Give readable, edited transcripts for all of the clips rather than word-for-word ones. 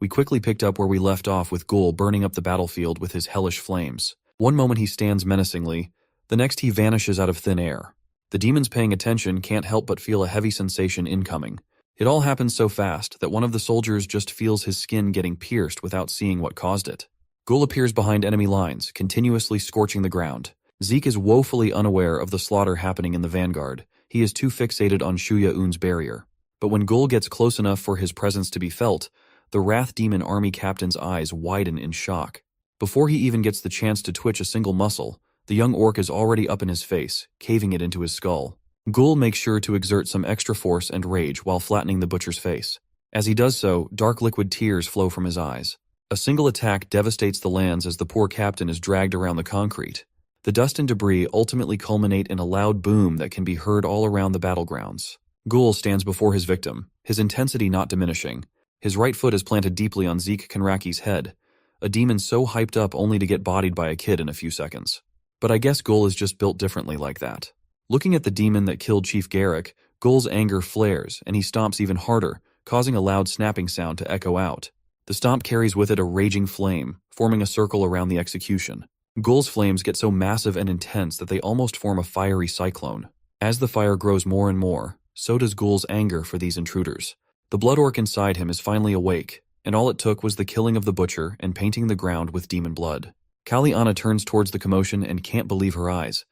We quickly picked up where we left off with Ghoul burning up the battlefield with his hellish flames. One moment he stands menacingly, the next he vanishes out of thin air. The demons paying attention can't help but feel a heavy sensation incoming. It all happens so fast that one of the soldiers just feels his skin getting pierced without seeing what caused it. Ghoul appears behind enemy lines, continuously scorching the ground. Zeke is woefully unaware of the slaughter happening in the vanguard. He is too fixated on Shuya-Un's barrier. But when Ghoul gets close enough for his presence to be felt, the Wrath Demon army captain's eyes widen in shock. Before he even gets the chance to twitch a single muscle, the young orc is already up in his face, caving it into his skull. Ghoul makes sure to exert some extra force and rage while flattening the butcher's face. As he does so, dark liquid tears flow from his eyes. A single attack devastates the lands as the poor captain is dragged around the concrete. The dust and debris ultimately culminate in a loud boom that can be heard all around the battlegrounds. Ghoul stands before his victim, his intensity not diminishing. His right foot is planted deeply on Zeke Kenraki's head, a demon so hyped up only to get bodied by a kid in a few seconds. But I guess Ghoul is just built differently like that. Looking at the demon that killed Chief Garrick, Ghoul's anger flares, and he stomps even harder, causing a loud snapping sound to echo out. The stomp carries with it a raging flame, forming a circle around the execution. Ghoul's flames get so massive and intense that they almost form a fiery cyclone. As the fire grows more and more, so does Ghoul's anger for these intruders. The blood orc inside him is finally awake, and all it took was the killing of the butcher and painting the ground with demon blood. Kaliana turns towards the commotion and can't believe her eyes.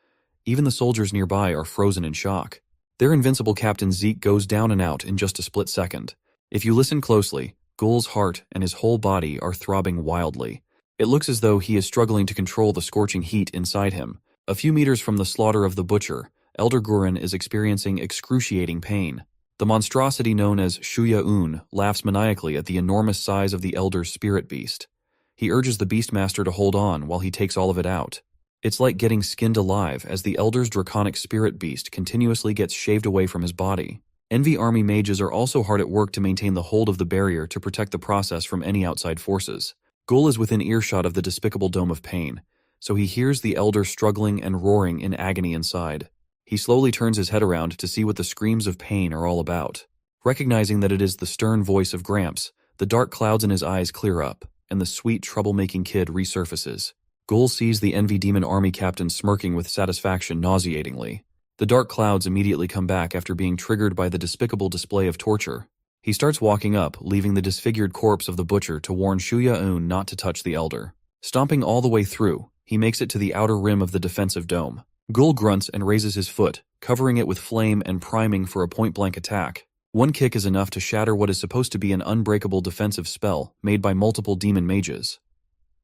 Even the soldiers nearby are frozen in shock. Their invincible captain Zeke goes down and out in just a split second. If you listen closely, Ghoul's heart and his whole body are throbbing wildly. It looks as though he is struggling to control the scorching heat inside him. A few meters from the slaughter of the butcher, Elder Guren is experiencing excruciating pain. The monstrosity known as Shuya-Un laughs maniacally at the enormous size of the Elder's spirit beast. He urges the Beastmaster to hold on while he takes all of it out. It's like getting skinned alive as the Elder's draconic spirit beast continuously gets shaved away from his body. Envy army mages are also hard at work to maintain the hold of the barrier to protect the process from any outside forces. Ghoul is within earshot of the despicable dome of pain, so he hears the Elder struggling and roaring in agony inside. He slowly turns his head around to see what the screams of pain are all about. Recognizing that it is the stern voice of Gramps, the dark clouds in his eyes clear up, and the sweet, troublemaking kid resurfaces. Ghoul sees the Envy Demon army captain smirking with satisfaction nauseatingly. The dark clouds immediately come back after being triggered by the despicable display of torture. He starts walking up, leaving the disfigured corpse of the butcher to warn Shuya-Un not to touch the Elder. Stomping all the way through, he makes it to the outer rim of the defensive dome. Ghoul grunts and raises his foot, covering it with flame and priming for a point-blank attack. One kick is enough to shatter what is supposed to be an unbreakable defensive spell made by multiple demon mages.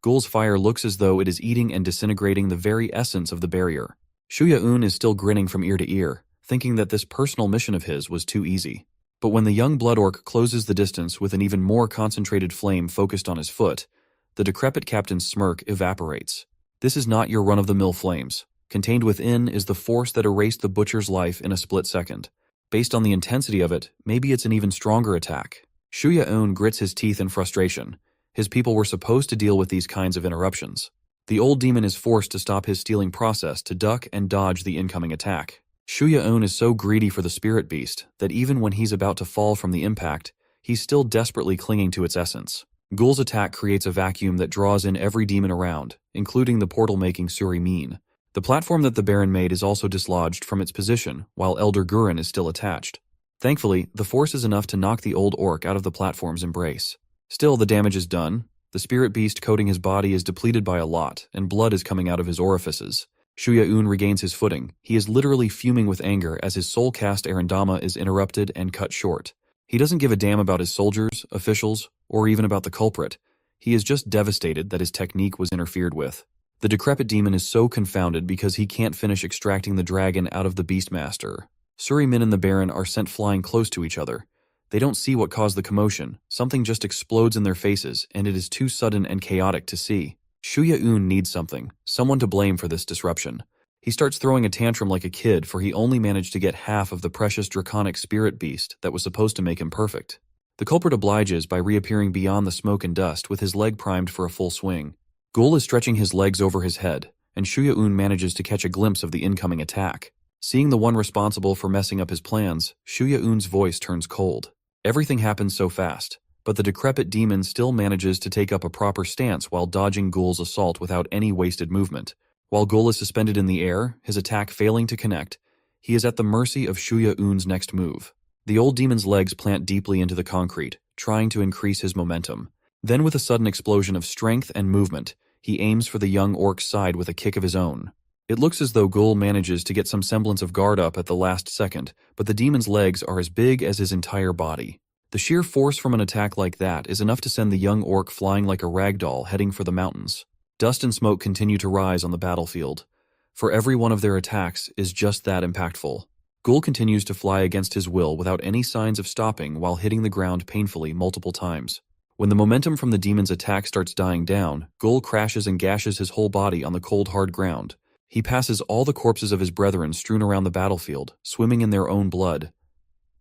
Ghoul's fire looks as though it is eating and disintegrating the very essence of the barrier. Shuya-Un is still grinning from ear to ear, thinking that this personal mission of his was too easy. But when the young blood orc closes the distance with an even more concentrated flame focused on his foot, the decrepit captain's smirk evaporates. This is not your run-of-the-mill flames. Contained within is the force that erased the butcher's life in a split second. Based on the intensity of it, maybe it's an even stronger attack. Shuya-Un grits his teeth in frustration. His people were supposed to deal with these kinds of interruptions. The old demon is forced to stop his stealing process to duck and dodge the incoming attack. Shuya-Un is so greedy for the spirit beast that even when he's about to fall from the impact, he's still desperately clinging to its essence. Ghoul's attack creates a vacuum that draws in every demon around, including the portal-making Suri-Min. The platform that the Baron made is also dislodged from its position, while Elder Guren is still attached. Thankfully, the force is enough to knock the old orc out of the platform's embrace. Still, the damage is done. The spirit beast coating his body is depleted by a lot, and blood is coming out of his orifices. Shuya-Un regains his footing. He is literally fuming with anger as his soul-cast Arendama is interrupted and cut short. He doesn't give a damn about his soldiers, officials, or even about the culprit. He is just devastated that his technique was interfered with. The decrepit demon is so confounded because he can't finish extracting the dragon out of the Beastmaster. Suri-Min and the Baron are sent flying close to each other. They don't see what caused the commotion. Something just explodes in their faces, and it is too sudden and chaotic to see. Shuya-Un needs someone to blame for this disruption. He starts throwing a tantrum like a kid, for he only managed to get half of the precious draconic spirit beast that was supposed to make him perfect. The culprit obliges by reappearing beyond the smoke and dust with his leg primed for a full swing. Ghoul is stretching his legs over his head, and Shuya-Un manages to catch a glimpse of the incoming attack. Seeing the one responsible for messing up his plans, Shuya-Un's voice turns cold. Everything happens so fast. but the decrepit demon still manages to take up a proper stance while dodging Ghoul's assault without any wasted movement. While Ghoul is suspended in the air, his attack failing to connect, he is at the mercy of Shuya Un's next move. The old demon's legs plant deeply into the concrete, trying to increase his momentum. Then with a sudden explosion of strength and movement, he aims for the young orc's side with a kick of his own. It looks as though Ghoul manages to get some semblance of guard up at the last second, but the demon's legs are as big as his entire body. The sheer force from an attack like that is enough to send the young orc flying like a ragdoll heading for the mountains. Dust and smoke continue to rise on the battlefield. For every one of their attacks is just that impactful. Ghoul continues to fly against his will without any signs of stopping while hitting the ground painfully multiple times. When the momentum from the demon's attack starts dying down, Ghoul crashes and gashes his whole body on the cold hard ground. He passes all the corpses of his brethren strewn around the battlefield, swimming in their own blood.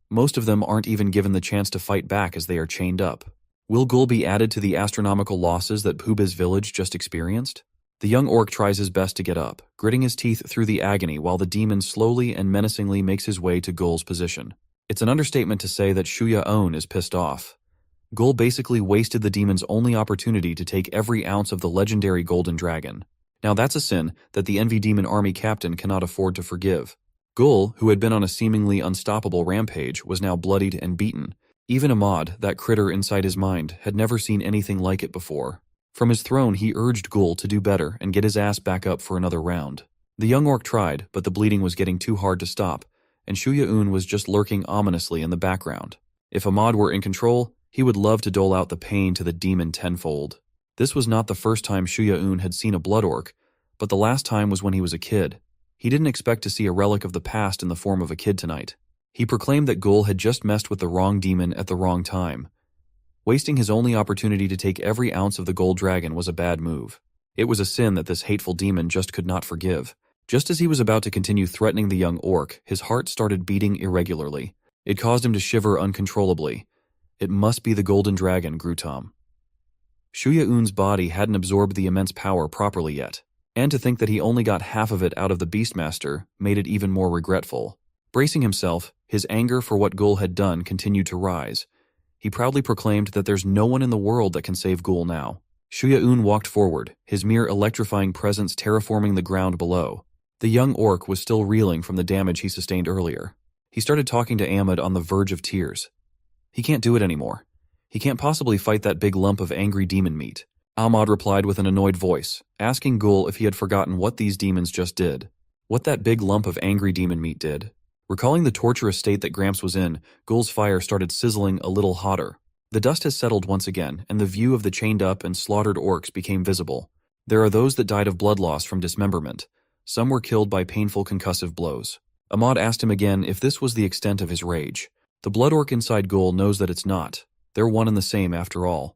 Most of them aren't even given the chance to fight back as they are chained up. Will Ghoul be added to the astronomical losses that Puba's village just experienced? The young orc tries his best to get up, gritting his teeth through the agony while the demon slowly and menacingly makes his way to Ghoul's position. It's an understatement to say that Shuya Un is pissed off. Ghoul basically wasted the demon's only opportunity to take every ounce of the legendary golden dragon. Now that's a sin that the Envy Demon Army captain cannot afford to forgive. Ghoul, who had been on a seemingly unstoppable rampage, was now bloodied and beaten. Even Ahmad, that critter inside his mind, had never seen anything like it before. From his throne he urged Ghoul to do better and get his ass back up for another round. The young orc tried, but the bleeding was getting too hard to stop, and Shuya Un was just lurking ominously in the background. If Ahmad were in control, he would love to dole out the pain to the demon tenfold. This was not the first time Shuya Un had seen a blood orc, but the last time was when he was a kid. He didn't expect to see a relic of the past in the form of a kid tonight. He proclaimed that Ghoul had just messed with the wrong demon at the wrong time. Wasting his only opportunity to take every ounce of the gold dragon was a bad move. It was a sin that this hateful demon just could not forgive. Just as he was about to continue threatening the young orc, his heart started beating irregularly. It caused him to shiver uncontrollably. It must be the golden dragon, Grutom. Shuya Un's body hadn't absorbed the immense power properly yet, and to think that he only got half of it out of the Beastmaster made it even more regretful. Bracing himself, his anger for what Ghoul had done continued to rise. He proudly proclaimed that there's no one in the world that can save Ghoul now. Shuya Un walked forward, his mere electrifying presence terraforming the ground below. The young orc was still reeling from the damage he sustained earlier. He started talking to Ahmad on the verge of tears. He can't do it anymore. He can't possibly fight that big lump of angry demon meat. Ahmad replied with an annoyed voice, asking Ghoul if he had forgotten what these demons just did. What that big lump of angry demon meat did. Recalling the torturous state that Gramps was in, Ghoul's fire started sizzling a little hotter. The dust has settled once again, and the view of the chained up and slaughtered orcs became visible. There are those that died of blood loss from dismemberment. Some were killed by painful concussive blows. Ahmad asked him again if this was the extent of his rage. The blood orc inside Ghoul knows that it's not. They're one and the same after all.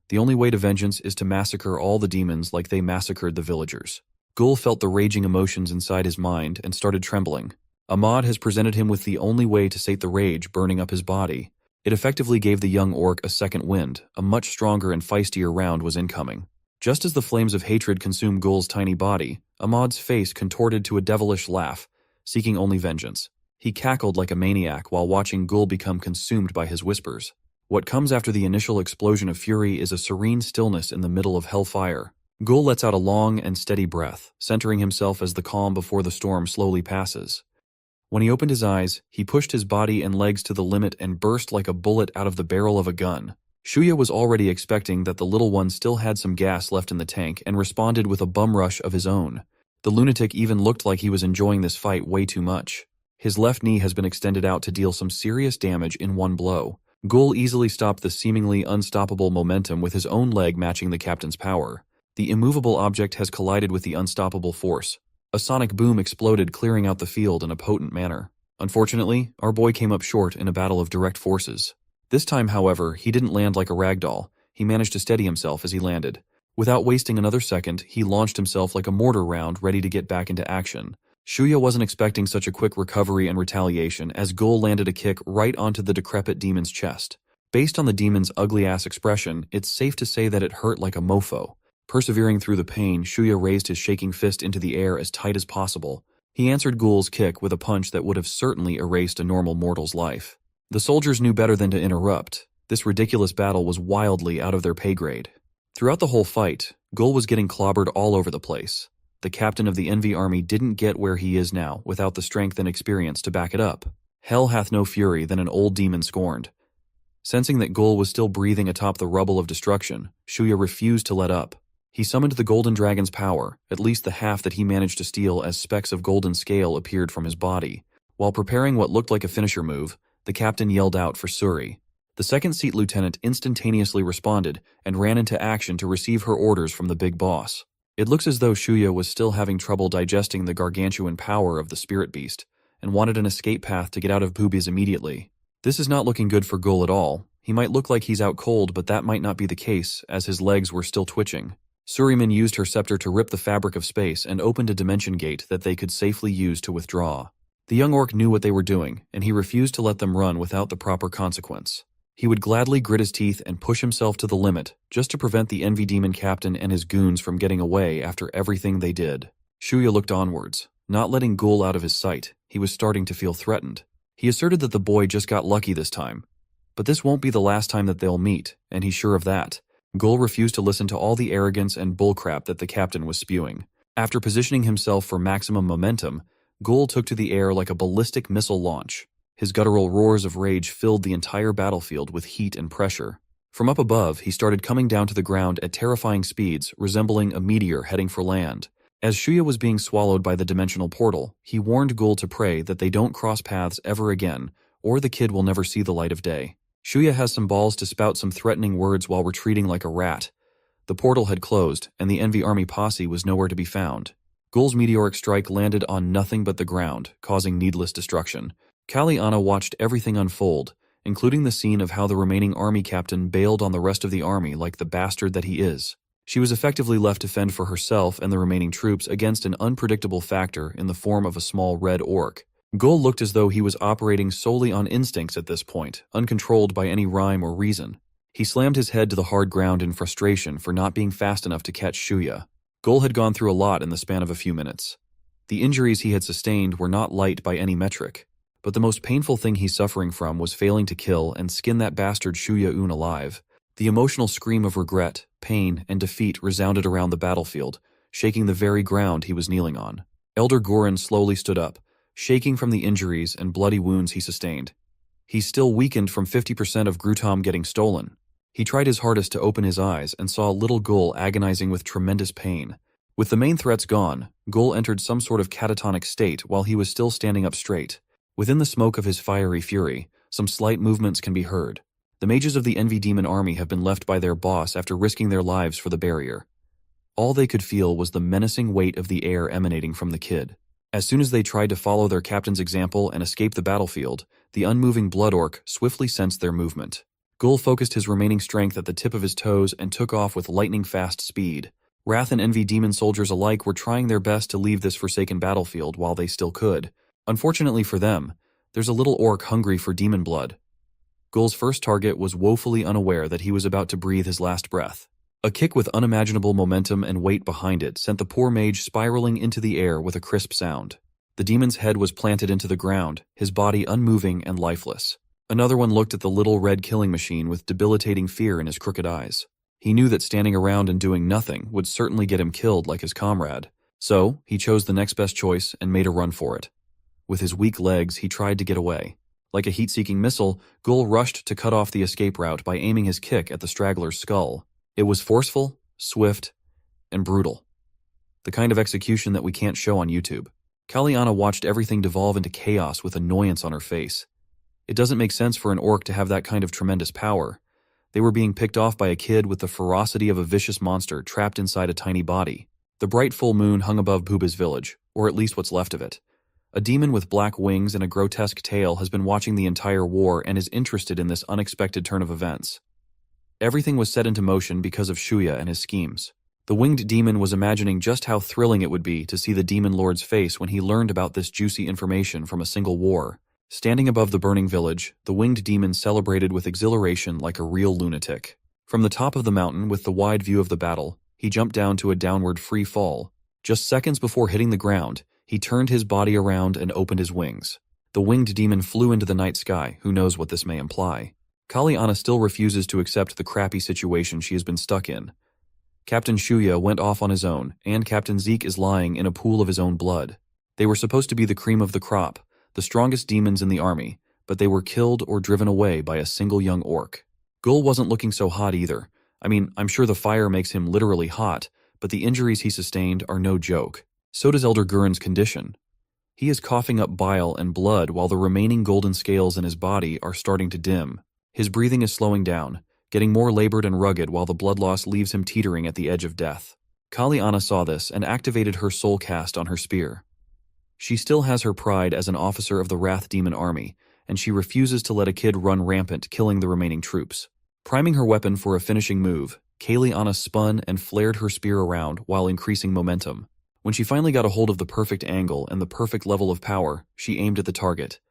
The only way to vengeance is to massacre all the demons like they massacred the villagers. Ghoul felt the raging emotions inside his mind and started trembling. Ahmad has presented him with the only way to sate the rage burning up his body. It effectively gave the young orc a second wind. A much stronger and feistier round was incoming. Just as the flames of hatred consumed Ghoul's tiny body, Ahmad's face contorted to a devilish laugh, seeking only vengeance. He cackled like a maniac while watching Ghoul become consumed by his whispers. What comes after the initial explosion of fury is a serene stillness in the middle of hellfire. Ghoul lets out a long and steady breath, centering himself as the calm before the storm slowly passes. When he opened his eyes, he pushed his body and legs to the limit and burst like a bullet out of the barrel of a gun. Shuya was already expecting that the little one still had some gas left in the tank and responded with a bum rush of his own. The lunatic even looked like he was enjoying this fight way too much. His left knee has been extended out to deal some serious damage in one blow. Ghoul easily stopped the seemingly unstoppable momentum with his own leg matching the captain's power. The immovable object has collided with the unstoppable force. A sonic boom exploded, clearing out the field in a potent manner. Unfortunately, our boy came up short in a battle of direct forces. This time, however, he didn't land like a ragdoll. He managed to steady himself as he landed. Without wasting another second, he launched himself like a mortar round ready to get back into action. Shuya wasn't expecting such a quick recovery and retaliation as Ghoul landed a kick right onto the decrepit demon's chest. Based on the demon's ugly-ass expression, it's safe to say that it hurt like a mofo. Persevering through the pain, Shuya raised his shaking fist into the air as tight as possible. He answered Ghoul's kick with a punch that would have certainly erased a normal mortal's life. The soldiers knew better than to interrupt. This ridiculous battle was wildly out of their pay grade. Throughout the whole fight, Gul was getting clobbered all over the place. The captain of the Envy army didn't get where he is now without the strength and experience to back it up. Hell hath no fury than an old demon scorned. Sensing that Gul was still breathing atop the rubble of destruction, Shuya refused to let up. He summoned the Golden Dragon's power, at least the half that he managed to steal as specks of golden scale appeared from his body. While preparing what looked like a finisher move, the captain yelled out for Suri. The second-seat lieutenant instantaneously responded and ran into action to receive her orders from the big boss. It looks as though Shuya was still having trouble digesting the gargantuan power of the spirit beast, and wanted an escape path to get out of boobies immediately. This is not looking good for Gul at all. He might look like he's out cold, but that might not be the case, as his legs were still twitching. Suriman used her scepter to rip the fabric of space and opened a dimension gate that they could safely use to withdraw. The young orc knew what they were doing, and he refused to let them run without the proper consequence. He would gladly grit his teeth and push himself to the limit, just to prevent the Envy Demon captain and his goons from getting away after everything they did. Shuya looked onwards. Not letting Gul out of his sight, he was starting to feel threatened. He asserted that the boy just got lucky this time. But this won't be the last time that they'll meet, and he's sure of that. Gul refused to listen to all the arrogance and bullcrap that the captain was spewing. After positioning himself for maximum momentum, Gul took to the air like a ballistic missile launch. His guttural roars of rage filled the entire battlefield with heat and pressure. From up above, he started coming down to the ground at terrifying speeds, resembling a meteor heading for land. As Shuya was being swallowed by the dimensional portal, he warned Gul to pray that they don't cross paths ever again, or the kid will never see the light of day. Shuya has some balls to spout some threatening words while retreating like a rat. The portal had closed, and the Envy Army posse was nowhere to be found. Gul's meteoric strike landed on nothing but the ground, causing needless destruction. Kaliana watched everything unfold, including the scene of how the remaining army captain bailed on the rest of the army like the bastard that he is. She was effectively left to fend for herself and the remaining troops against an unpredictable factor in the form of a small red orc. Gul looked as though he was operating solely on instincts at this point, uncontrolled by any rhyme or reason. He slammed his head to the hard ground in frustration for not being fast enough to catch Shuya. Gul had gone through a lot in the span of a few minutes. The injuries he had sustained were not light by any metric, but the most painful thing he's suffering from was failing to kill and skin that bastard Shuya-un alive. The emotional scream of regret, pain, and defeat resounded around the battlefield, shaking the very ground he was kneeling on. Elder Goran slowly stood up, shaking from the injuries and bloody wounds he sustained. He's still weakened from 50% of Grutom getting stolen. He tried his hardest to open his eyes and saw little Gul agonizing with tremendous pain. With the main threats gone, Gul entered some sort of catatonic state while he was still standing up straight. Within the smoke of his fiery fury, some slight movements can be heard. The mages of the Envy Demon army have been left by their boss after risking their lives for the barrier. All they could feel was the menacing weight of the air emanating from the kid. As soon as they tried to follow their captain's example and escape the battlefield, the unmoving blood orc swiftly sensed their movement. Gul focused his remaining strength at the tip of his toes and took off with lightning-fast speed. Wrath and Envy Demon soldiers alike were trying their best to leave this forsaken battlefield while they still could. Unfortunately for them, there's a little orc hungry for demon blood. Gul's first target was woefully unaware that he was about to breathe his last breath. A kick with unimaginable momentum and weight behind it sent the poor mage spiraling into the air with a crisp sound. The demon's head was planted into the ground, his body unmoving and lifeless. Another one looked at the little red killing machine with debilitating fear in his crooked eyes. He knew that standing around and doing nothing would certainly get him killed like his comrade. So, he chose the next best choice and made a run for it. With his weak legs, he tried to get away. Like a heat-seeking missile, Gul rushed to cut off the escape route by aiming his kick at the straggler's skull. It was forceful, swift, and brutal. The kind of execution that we can't show on YouTube. Kaliana watched everything devolve into chaos with annoyance on her face. It doesn't make sense for an orc to have that kind of tremendous power. They were being picked off by a kid with the ferocity of a vicious monster trapped inside a tiny body. The bright full moon hung above Booba's village, or at least what's left of it. A demon with black wings and a grotesque tail has been watching the entire war and is interested in this unexpected turn of events. Everything was set into motion because of Shuya and his schemes. The winged demon was imagining just how thrilling it would be to see the demon lord's face when he learned about this juicy information from a single war. Standing above the burning village, the winged demon celebrated with exhilaration like a real lunatic. From the top of the mountain, with the wide view of the battle, he jumped down to a downward free fall. Just seconds before hitting the ground, he turned his body around and opened his wings. The winged demon flew into the night sky, who knows what this may imply. Kaliana still refuses to accept the crappy situation she has been stuck in. Captain Shuya went off on his own, and Captain Zeke is lying in a pool of his own blood. They were supposed to be the cream of the crop, the strongest demons in the army, but they were killed or driven away by a single young orc. Gul wasn't looking so hot either. I mean, I'm sure the fire makes him literally hot, but the injuries he sustained are no joke. So does Elder Gurren's condition. He is coughing up bile and blood while the remaining golden scales in his body are starting to dim. His breathing is slowing down, getting more labored and rugged while the blood loss leaves him teetering at the edge of death. Kaliana saw this and activated her soul cast on her spear. She still has her pride as an officer of the Wrath Demon army, and she refuses to let a kid run rampant, killing the remaining troops. Priming her weapon for a finishing move, Kaliana spun and flared her spear around while increasing momentum. When she finally got a hold of the perfect angle and the perfect level of power, she aimed at the target.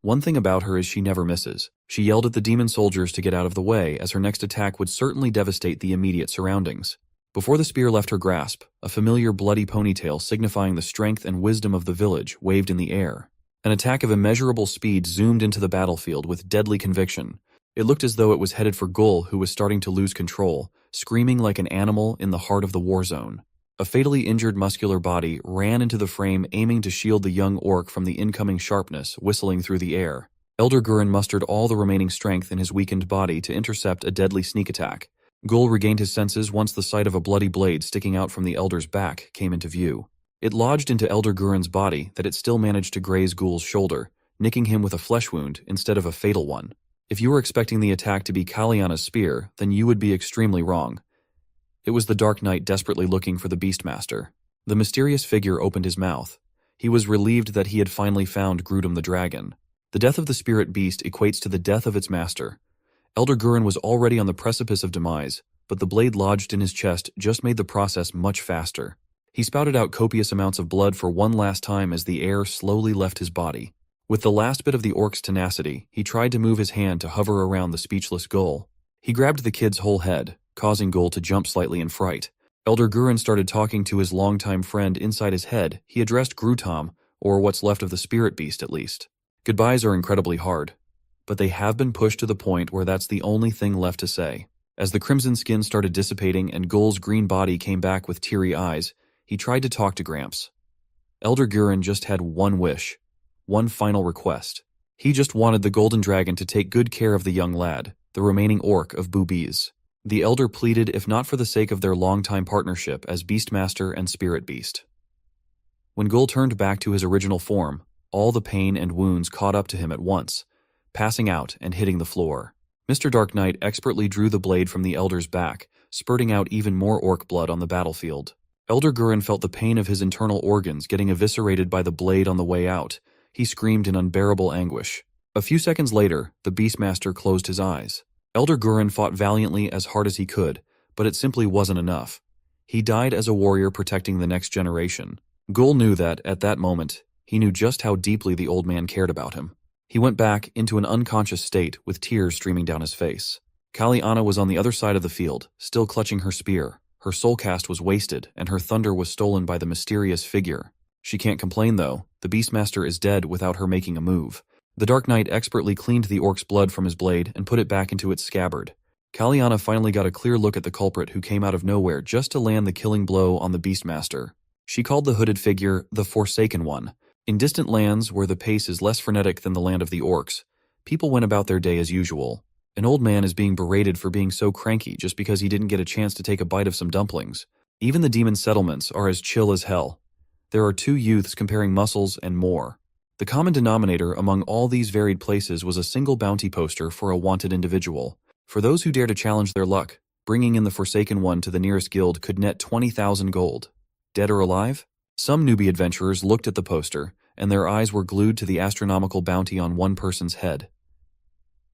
One thing about her is she never misses. She yelled at the demon soldiers to get out of the way, as her next attack would certainly devastate the immediate surroundings. Before the spear left her grasp, a familiar bloody ponytail signifying the strength and wisdom of the village waved in the air. An attack of immeasurable speed zoomed into the battlefield with deadly conviction. It looked as though it was headed for Gul, who was starting to lose control, screaming like an animal in the heart of the war zone. A fatally injured muscular body ran into the frame, aiming to shield the young orc from the incoming sharpness whistling through the air. Elder Gurren mustered all the remaining strength in his weakened body to intercept a deadly sneak attack. Gul regained his senses once the sight of a bloody blade sticking out from the Elder's back came into view. It lodged into Elder Gurren's body that it still managed to graze Gul's shoulder, nicking him with a flesh wound instead of a fatal one. If you were expecting the attack to be Kaliana's spear, then you would be extremely wrong. It was the Dark Knight desperately looking for the Beastmaster. The mysterious figure opened his mouth. He was relieved that he had finally found Grudem the dragon. The death of the spirit beast equates to the death of its master. Elder Gurren was already on the precipice of demise, but the blade lodged in his chest just made the process much faster. He spouted out copious amounts of blood for one last time as the air slowly left his body. With the last bit of the orc's tenacity, he tried to move his hand to hover around the speechless Gul. He grabbed the kid's whole head, causing Gul to jump slightly in fright. Elder Gurren started talking to his longtime friend inside his head. He addressed Grutom, or what's left of the spirit beast at least. Goodbyes are incredibly hard, but they have been pushed to the point where that's the only thing left to say. As the crimson skin started dissipating and Gul's green body came back with teary eyes, he tried to talk to Gramps. Elder Gurren just had one wish, one final request. He just wanted the Golden Dragon to take good care of the young lad, the remaining orc of Boobies. The Elder pleaded, if not for the sake of their longtime partnership as Beastmaster and Spirit Beast. When Gul turned back to his original form, all the pain and wounds caught up to him at once, passing out and hitting the floor. Mr. Dark Knight expertly drew the blade from the Elder's back, spurting out even more orc blood on the battlefield. Elder Gurren felt the pain of his internal organs getting eviscerated by the blade on the way out. He screamed in unbearable anguish. A few seconds later, the Beastmaster closed his eyes. Elder Gurren fought valiantly as hard as he could, but it simply wasn't enough. He died as a warrior protecting the next generation. Gul knew that, at that moment, he knew just how deeply the old man cared about him. He went back into an unconscious state with tears streaming down his face. Kaliana was on the other side of the field, still clutching her spear. Her soul cast was wasted, and her thunder was stolen by the mysterious figure. She can't complain, though. The Beastmaster is dead without her making a move. The Dark Knight expertly cleaned the orc's blood from his blade and put it back into its scabbard. Kaliana finally got a clear look at the culprit who came out of nowhere just to land the killing blow on the Beastmaster. She called the hooded figure the Forsaken One. In distant lands where the pace is less frenetic than the land of the orcs, people went about their day as usual. An old man is being berated for being so cranky just because he didn't get a chance to take a bite of some dumplings. Even the demon settlements are as chill as hell. There are two youths comparing muscles and more. The common denominator among all these varied places was a single bounty poster for a wanted individual. For those who dare to challenge their luck, bringing in the Forsaken One to the nearest guild could net 20,000 gold. Dead or alive? Some newbie adventurers looked at the poster, and their eyes were glued to the astronomical bounty on one person's head.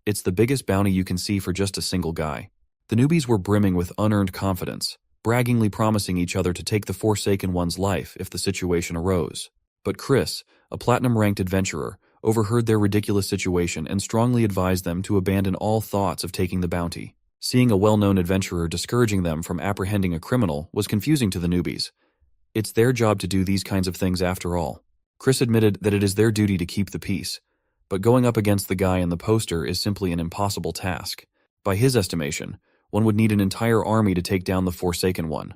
It's the biggest bounty you can see for just a single guy. The newbies were brimming with unearned confidence, braggingly promising each other to take the Forsaken One's life if the situation arose. But Chris, a platinum-ranked adventurer, overheard their ridiculous situation and strongly advised them to abandon all thoughts of taking the bounty. Seeing a well-known adventurer discouraging them from apprehending a criminal was confusing to the newbies. It's their job to do these kinds of things after all. Chris admitted that it is their duty to keep the peace, but going up against the guy in the poster is simply an impossible task. By his estimation, one would need an entire army to take down the Forsaken One.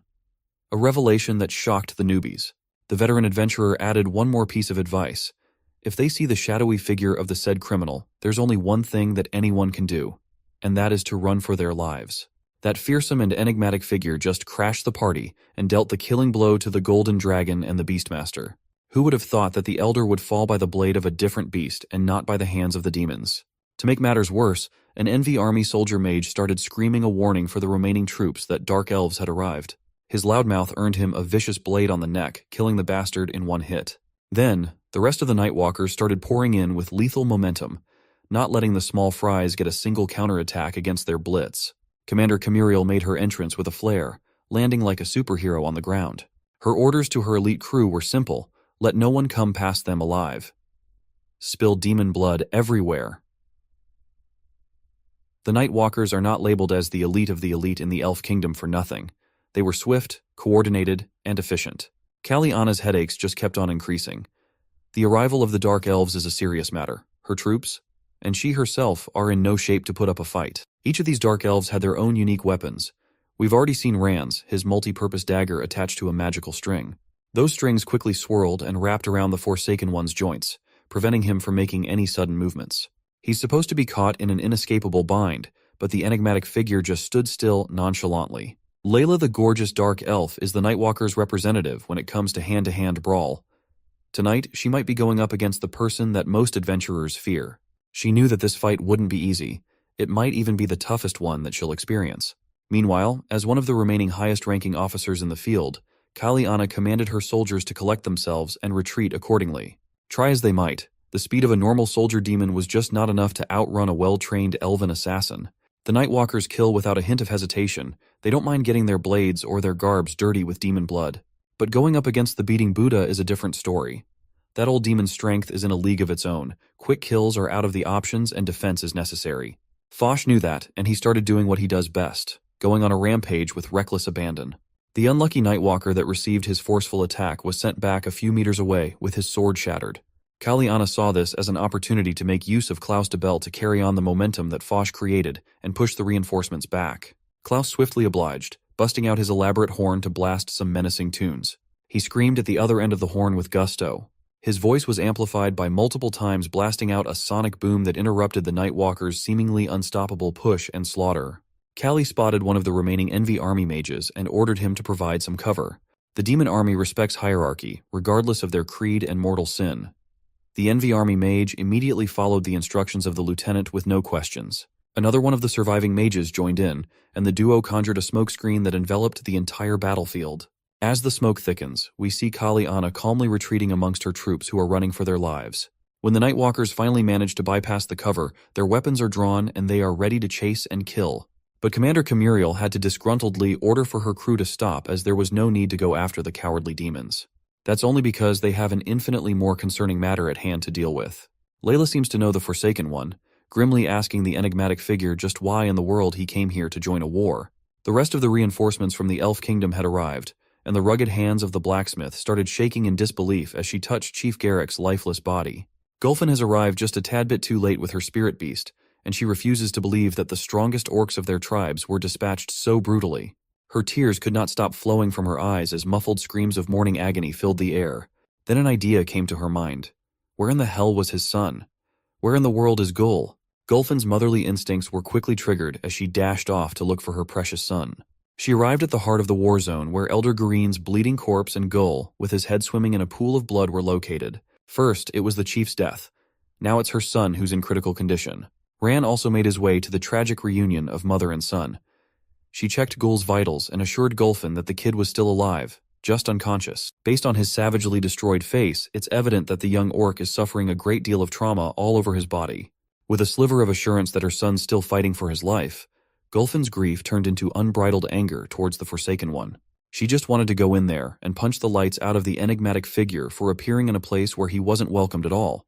A revelation that shocked the newbies. The veteran adventurer added one more piece of advice. If they see the shadowy figure of the said criminal, there's only one thing that anyone can do, and that is to run for their lives. That fearsome and enigmatic figure just crashed the party and dealt the killing blow to the Golden Dragon and the Beastmaster. Who would have thought that the Elder would fall by the blade of a different beast and not by the hands of the demons? To make matters worse, an Envy Army soldier mage started screaming a warning for the remaining troops that Dark Elves had arrived. His loudmouth earned him a vicious blade on the neck, killing the bastard in one hit. Then, the rest of the Nightwalkers started pouring in with lethal momentum, not letting the small fries get a single counterattack against their blitz. Commander Camuriel made her entrance with a flare, landing like a superhero on the ground. Her orders to her elite crew were simple: let no one come past them alive. Spill demon blood everywhere. The Nightwalkers are not labeled as the elite of the elite in the Elf Kingdom for nothing. They were swift, coordinated, and efficient. Kaliana's headaches just kept on increasing. The arrival of the Dark Elves is a serious matter. Her troops, and she herself, are in no shape to put up a fight. Each of these Dark Elves had their own unique weapons. We've already seen Rand's, his multi-purpose dagger attached to a magical string. Those strings quickly swirled and wrapped around the Forsaken One's joints, preventing him from making any sudden movements. He's supposed to be caught in an inescapable bind, but the enigmatic figure just stood still nonchalantly. Layla the gorgeous Dark Elf is the Nightwalker's representative when it comes to hand-to-hand brawl. Tonight, she might be going up against the person that most adventurers fear. She knew that this fight wouldn't be easy. It might even be the toughest one that she'll experience. Meanwhile, as one of the remaining highest-ranking officers in the field, Kaliana commanded her soldiers to collect themselves and retreat accordingly. Try as they might, the speed of a normal soldier demon was just not enough to outrun a well-trained elven assassin. The Nightwalkers kill without a hint of hesitation. They don't mind getting their blades or their garbs dirty with demon blood. But going up against the beating Buddha is a different story. That old demon's strength is in a league of its own. Quick kills are out of the options and defense is necessary. Foch knew that, and he started doing what he does best, going on a rampage with reckless abandon. The unlucky Nightwalker that received his forceful attack was sent back a few meters away with his sword shattered. Kaliana saw this as an opportunity to make use of Klaus de Bell to carry on the momentum that Foch created and push the reinforcements back. Klaus swiftly obliged, busting out his elaborate horn to blast some menacing tunes. He screamed at the other end of the horn with gusto. His voice was amplified by multiple times blasting out a sonic boom that interrupted the Nightwalker's seemingly unstoppable push and slaughter. Kali spotted one of the remaining Envy Army mages and ordered him to provide some cover. The demon army respects hierarchy, regardless of their creed and mortal sin. The Envy Army mage immediately followed the instructions of the lieutenant with no questions. Another one of the surviving mages joined in, and the duo conjured a smokescreen that enveloped the entire battlefield. As the smoke thickens, we see Kaliana calmly retreating amongst her troops who are running for their lives. When the Nightwalkers finally manage to bypass the cover, their weapons are drawn and they are ready to chase and kill. But Commander Camuriel had to disgruntledly order for her crew to stop as there was no need to go after the cowardly demons. That's only because they have an infinitely more concerning matter at hand to deal with. Layla seems to know the Forsaken One, grimly asking the enigmatic figure just why in the world he came here to join a war. The rest of the reinforcements from the Elf Kingdom had arrived, and the rugged hands of the blacksmith started shaking in disbelief as she touched Chief Garrick's lifeless body. Gulfin has arrived just a tad bit too late with her spirit beast, and she refuses to believe that the strongest orcs of their tribes were dispatched so brutally. Her tears could not stop flowing from her eyes as muffled screams of mourning agony filled the air. Then an idea came to her mind. Where in the hell was his son? Where in the world is Gul? Gulfin's motherly instincts were quickly triggered as she dashed off to look for her precious son. She arrived at the heart of the war zone where Elder Gareen's bleeding corpse and Gul, with his head swimming in a pool of blood, were located. First, it was the chief's death. Now it's her son who's in critical condition. Ran also made his way to the tragic reunion of mother and son. She checked Gul's vitals and assured Gulfin that the kid was still alive, just unconscious. Based on his savagely destroyed face, it's evident that the young orc is suffering a great deal of trauma all over his body. With a sliver of assurance that her son's still fighting for his life, Gulfin's grief turned into unbridled anger towards the Forsaken One. She just wanted to go in there and punch the lights out of the enigmatic figure for appearing in a place where he wasn't welcomed at all.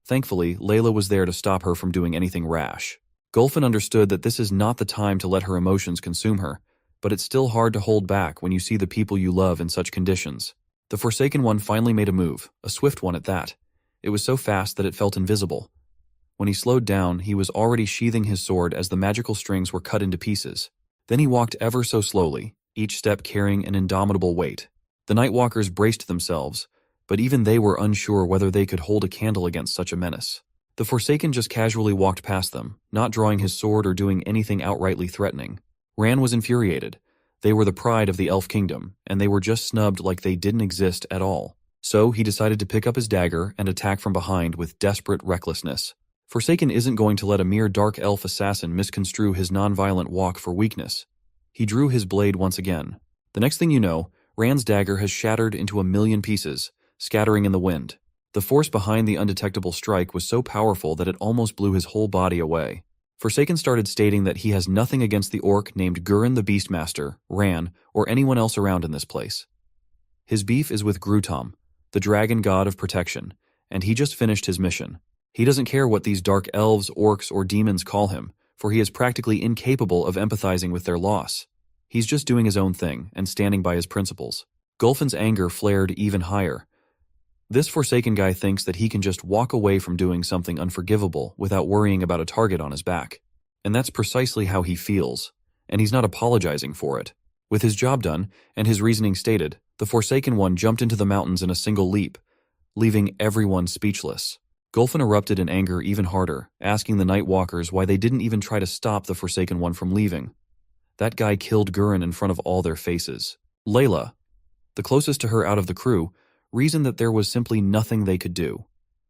Thankfully, Layla was there to stop her from doing anything rash. Gulfin understood that this is not the time to let her emotions consume her, but it's still hard to hold back when you see the people you love in such conditions. The Forsaken One finally made a move, a swift one at that. It was so fast that it felt invisible, When he slowed down, he was already sheathing his sword as the magical strings were cut into pieces. Then he walked ever so slowly, each step carrying an indomitable weight. The Nightwalkers braced themselves, but even they were unsure whether they could hold a candle against such a menace. The Forsaken just casually walked past them, not drawing his sword or doing anything outrightly threatening. Ran was infuriated. They were the pride of the Elf Kingdom, and they were just snubbed like they didn't exist at all. So he decided to pick up his dagger and attack from behind with desperate recklessness. Forsaken isn't going to let a mere dark elf assassin misconstrue his non-violent walk for weakness. He drew his blade once again. The next thing you know, Rand's dagger has shattered into a million pieces, scattering in the wind. The force behind the undetectable strike was so powerful that it almost blew his whole body away. Forsaken started stating that he has nothing against the orc named Gurren the Beastmaster, Ran, or anyone else around in this place. His beef is with Grutom, the dragon god of protection, and he just finished his mission. He doesn't care what these dark elves, orcs, or demons call him, for he is practically incapable of empathizing with their loss. He's just doing his own thing and standing by his principles. Gulfin's anger flared even higher. This Forsaken guy thinks that he can just walk away from doing something unforgivable without worrying about a target on his back. And that's precisely how he feels, and he's not apologizing for it. With his job done, and his reasoning stated, the Forsaken one jumped into the mountains in a single leap, leaving everyone speechless. Gulfin erupted in anger even harder, asking the Nightwalkers why they didn't even try to stop the Forsaken one from leaving. That guy killed Gurren in front of all their faces. Layla, the closest to her out of the crew, reasoned that there was simply nothing they could do.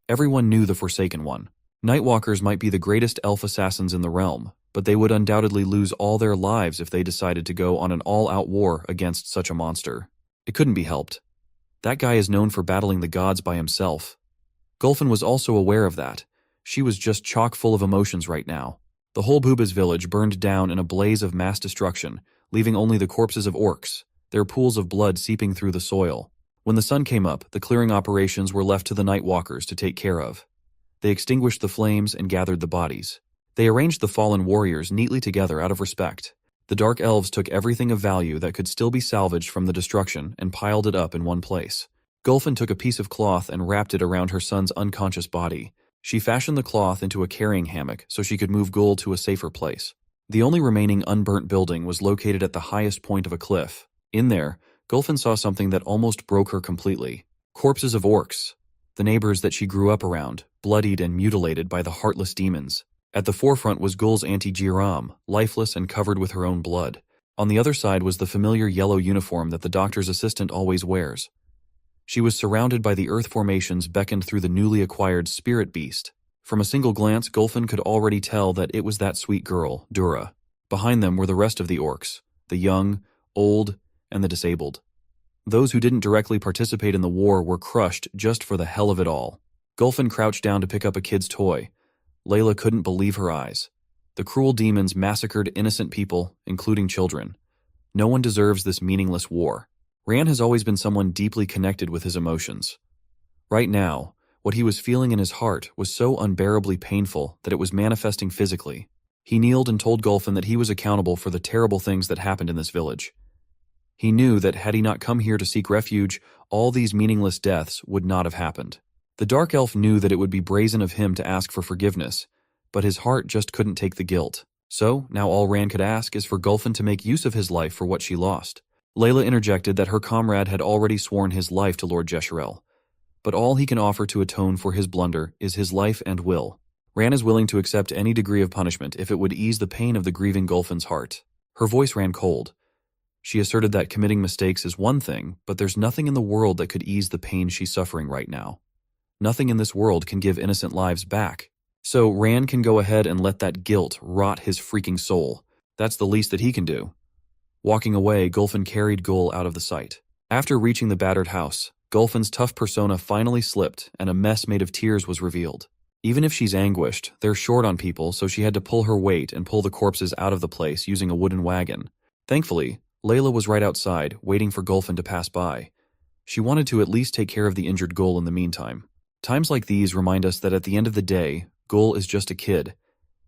Everyone knew the Forsaken one. Nightwalkers might be the greatest elf assassins in the realm, but they would undoubtedly lose all their lives if they decided to go on an all-out war against such a monster. It couldn't be helped. That guy is known for battling the gods by himself. Gulfin was also aware of that. She was just chock full of emotions right now. The whole Bubas village burned down in a blaze of mass destruction, leaving only the corpses of orcs, their pools of blood seeping through the soil. When the sun came up, the clearing operations were left to the Nightwalkers to take care of. They extinguished the flames and gathered the bodies. They arranged the fallen warriors neatly together out of respect. The Dark Elves took everything of value that could still be salvaged from the destruction and piled it up in one place. Gulfin took a piece of cloth and wrapped it around her son's unconscious body. She fashioned the cloth into a carrying hammock so she could move Gul to a safer place. The only remaining unburnt building was located at the highest point of a cliff. In there, Gulfin saw something that almost broke her completely. Corpses of orcs, the neighbors that she grew up around, bloodied and mutilated by the heartless demons. At the forefront was Gul's Auntie Jiram, lifeless and covered with her own blood. On the other side was the familiar yellow uniform that the doctor's assistant always wears. She was surrounded by the earth formations beckoned through the newly acquired spirit beast. From a single glance, Gulfin could already tell that it was that sweet girl, Dura. Behind them were the rest of the orcs, the young, old, and the disabled. Those who didn't directly participate in the war were crushed just for the hell of it all. Gulfin crouched down to pick up a kid's toy. Layla couldn't believe her eyes. The cruel demons massacred innocent people, including children. No one deserves this meaningless war. Ran has always been someone deeply connected with his emotions. Right now, what he was feeling in his heart was so unbearably painful that it was manifesting physically. He kneeled and told Gulfin that he was accountable for the terrible things that happened in this village. He knew that had he not come here to seek refuge, all these meaningless deaths would not have happened. The Dark Elf knew that it would be brazen of him to ask for forgiveness, but his heart just couldn't take the guilt. So, now all Ran could ask is for Gulfin to make use of his life for what she lost. Layla interjected that her comrade had already sworn his life to Lord Jeshurel, but all he can offer to atone for his blunder is his life and will. Ran is willing to accept any degree of punishment if it would ease the pain of the grieving Gulfin's heart. Her voice ran cold. She asserted that committing mistakes is one thing, but there's nothing in the world that could ease the pain she's suffering right now. Nothing in this world can give innocent lives back. So Ran can go ahead and let that guilt rot his freaking soul. That's the least that he can do. Walking away, Gulfin carried Gul out of the sight. After reaching the battered house, Gulfin's tough persona finally slipped and a mess made of tears was revealed. Even if she's anguished, they're short on people, so she had to pull her weight and pull the corpses out of the place using a wooden wagon. Thankfully, Layla was right outside, waiting for Gulfin to pass by. She wanted to at least take care of the injured Gul in the meantime. Times like these remind us that at the end of the day, Gul is just a kid.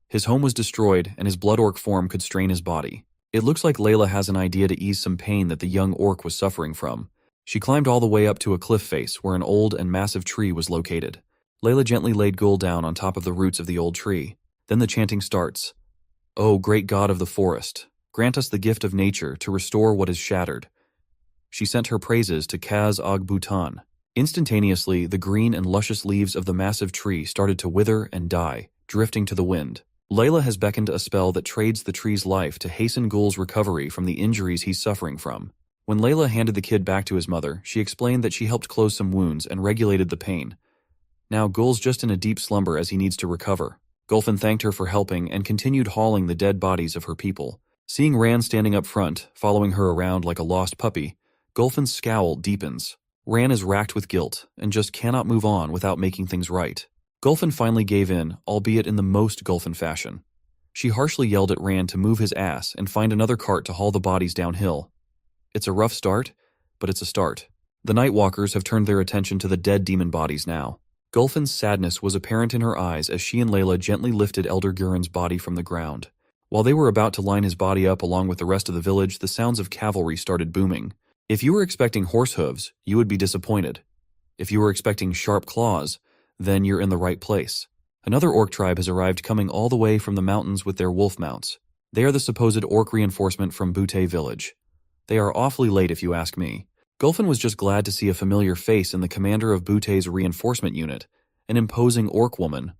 His home was destroyed, and his blood orc form could strain his body. It looks like Layla has an idea to ease some pain that the young orc was suffering from. She climbed all the way up to a cliff face where an old and massive tree was located. Layla gently laid Gul down on top of the roots of the old tree. Then the chanting starts. "O great god of the forest, grant us the gift of nature to restore what is shattered." She sent her praises to Kaz Og Bhutan. Instantaneously, the green and luscious leaves of the massive tree started to wither and die, drifting to the wind. Layla has beckoned a spell that trades the tree's life to hasten Gul's recovery from the injuries he's suffering from. When Layla handed the kid back to his mother, she explained that she helped close some wounds and regulated the pain. Now Gul's just in a deep slumber as he needs to recover. Gulfin thanked her for helping and continued hauling the dead bodies of her people. Seeing Ran standing up front, following her around like a lost puppy, Gulfin's scowl deepens. Ran is racked with guilt and just cannot move on without making things right. Gulfin finally gave in, albeit in the most Gulfin fashion. She harshly yelled at Ran to move his ass and find another cart to haul the bodies downhill. It's a rough start, but it's a start. The Nightwalkers have turned their attention to the dead demon bodies now. Gulfin's sadness was apparent in her eyes as she and Layla gently lifted Elder Gurin's body from the ground. While they were about to line his body up along with the rest of the village, the sounds of cavalry started booming. If you were expecting horse hooves, you would be disappointed. If you were expecting sharp claws, then you're in the right place. Another orc tribe has arrived, coming all the way from the mountains with their wolf mounts. They are the supposed orc reinforcement from Butte village. They are awfully late if you ask me. Gulfin was just glad to see a familiar face in the commander of Butte's reinforcement unit, an imposing orc woman,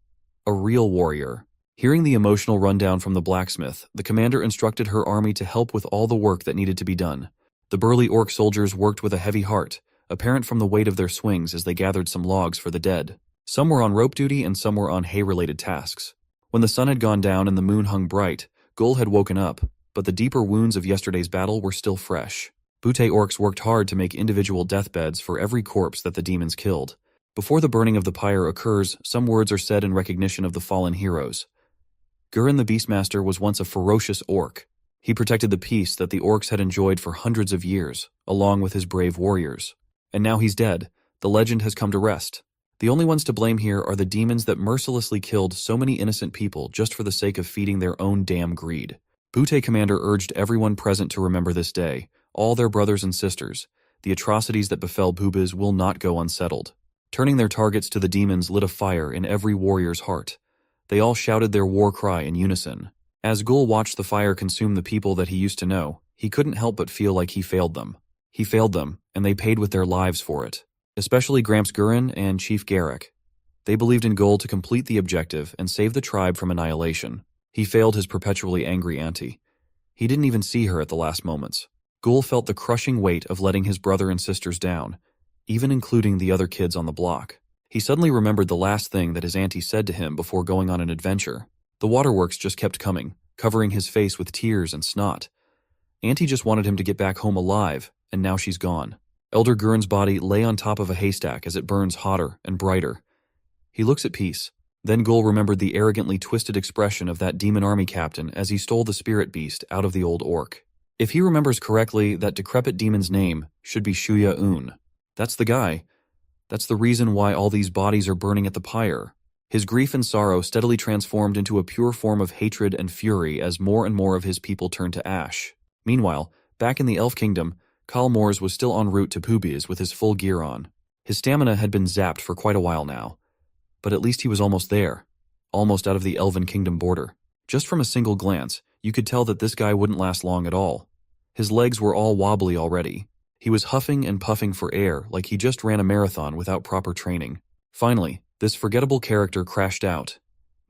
a real warrior. Hearing the emotional rundown from the blacksmith, the commander instructed her army to help with all the work that needed to be done. The burly orc soldiers worked with a heavy heart, apparent from the weight of their swings as they gathered some logs for the dead. Some were on rope duty and some were on hay-related tasks. When the sun had gone down and the moon hung bright, Gul had woken up, but the deeper wounds of yesterday's battle were still fresh. Butte orcs worked hard to make individual deathbeds for every corpse that the demons killed. Before the burning of the pyre occurs, some words are said in recognition of the fallen heroes. Gurin the Beastmaster was once a ferocious orc. He protected the peace that the orcs had enjoyed for hundreds of years, along with his brave warriors. And now he's dead. The legend has come to rest. The only ones to blame here are the demons that mercilessly killed so many innocent people just for the sake of feeding their own damn greed. Butte commander urged everyone present to remember this day, all their brothers and sisters. The atrocities that befell Bubas will not go unsettled. Turning their targets to the demons lit a fire in every warrior's heart. They all shouted their war cry in unison. As Gul watched the fire consume the people that he used to know, he couldn't help but feel like he failed them. He failed them, and they paid with their lives for it. Especially Gramps Gurin and Chief Garrick. They believed in Gul to complete the objective and save the tribe from annihilation. He failed his perpetually angry auntie. He didn't even see her at the last moments. Gul felt the crushing weight of letting his brother and sisters down, even including the other kids on the block. He suddenly remembered the last thing that his auntie said to him before going on an adventure. The waterworks just kept coming, covering his face with tears and snot. Auntie just wanted him to get back home alive, and now she's gone. Elder Gurin's body lay on top of a haystack as it burns hotter and brighter. He looks at peace. Then Gul remembered the arrogantly twisted expression of that demon army captain as he stole the spirit beast out of the old orc. If he remembers correctly, that decrepit demon's name should be Shuya Un. That's the guy. That's the reason why all these bodies are burning at the pyre. His grief and sorrow steadily transformed into a pure form of hatred and fury as more and more of his people turned to ash. Meanwhile, back in the Elf Kingdom, Khal Mors was still en route to Pubiz with his full gear on. His stamina had been zapped for quite a while now. But at least he was almost there. Almost out of the Elven Kingdom border. Just from a single glance, you could tell that this guy wouldn't last long at all. His legs were all wobbly already. He was huffing and puffing for air like he just ran a marathon without proper training. Finally, this forgettable character crashed out,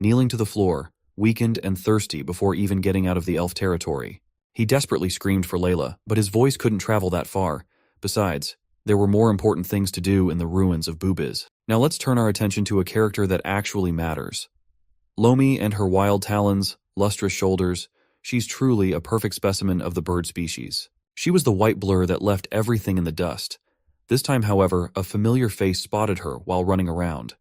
kneeling to the floor, weakened and thirsty before even getting out of the elf territory. He desperately screamed for Layla, but his voice couldn't travel that far. Besides, there were more important things to do in the ruins of Bubiz. Now let's turn our attention to a character that actually matters. Lomi and her wild talons, lustrous shoulders, she's truly a perfect specimen of the bird species. She was the white blur that left everything in the dust. This time, however, a familiar face spotted her while running around.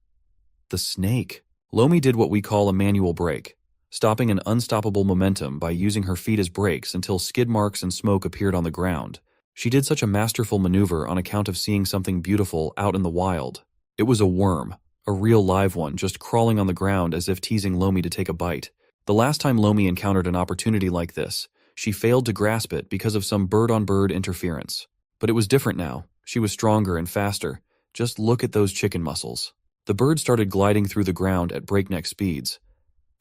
The snake. Lomi did what we call a manual brake, stopping an unstoppable momentum by using her feet as brakes until skid marks and smoke appeared on the ground. She did such a masterful maneuver on account of seeing something beautiful out in the wild. It was a worm, a real live one, just crawling on the ground as if teasing Lomi to take a bite. The last time Lomi encountered an opportunity like this, she failed to grasp it because of some bird-on-bird interference. But it was different now. She was stronger and faster. Just look at those chicken muscles. The bird started gliding through the ground at breakneck speeds.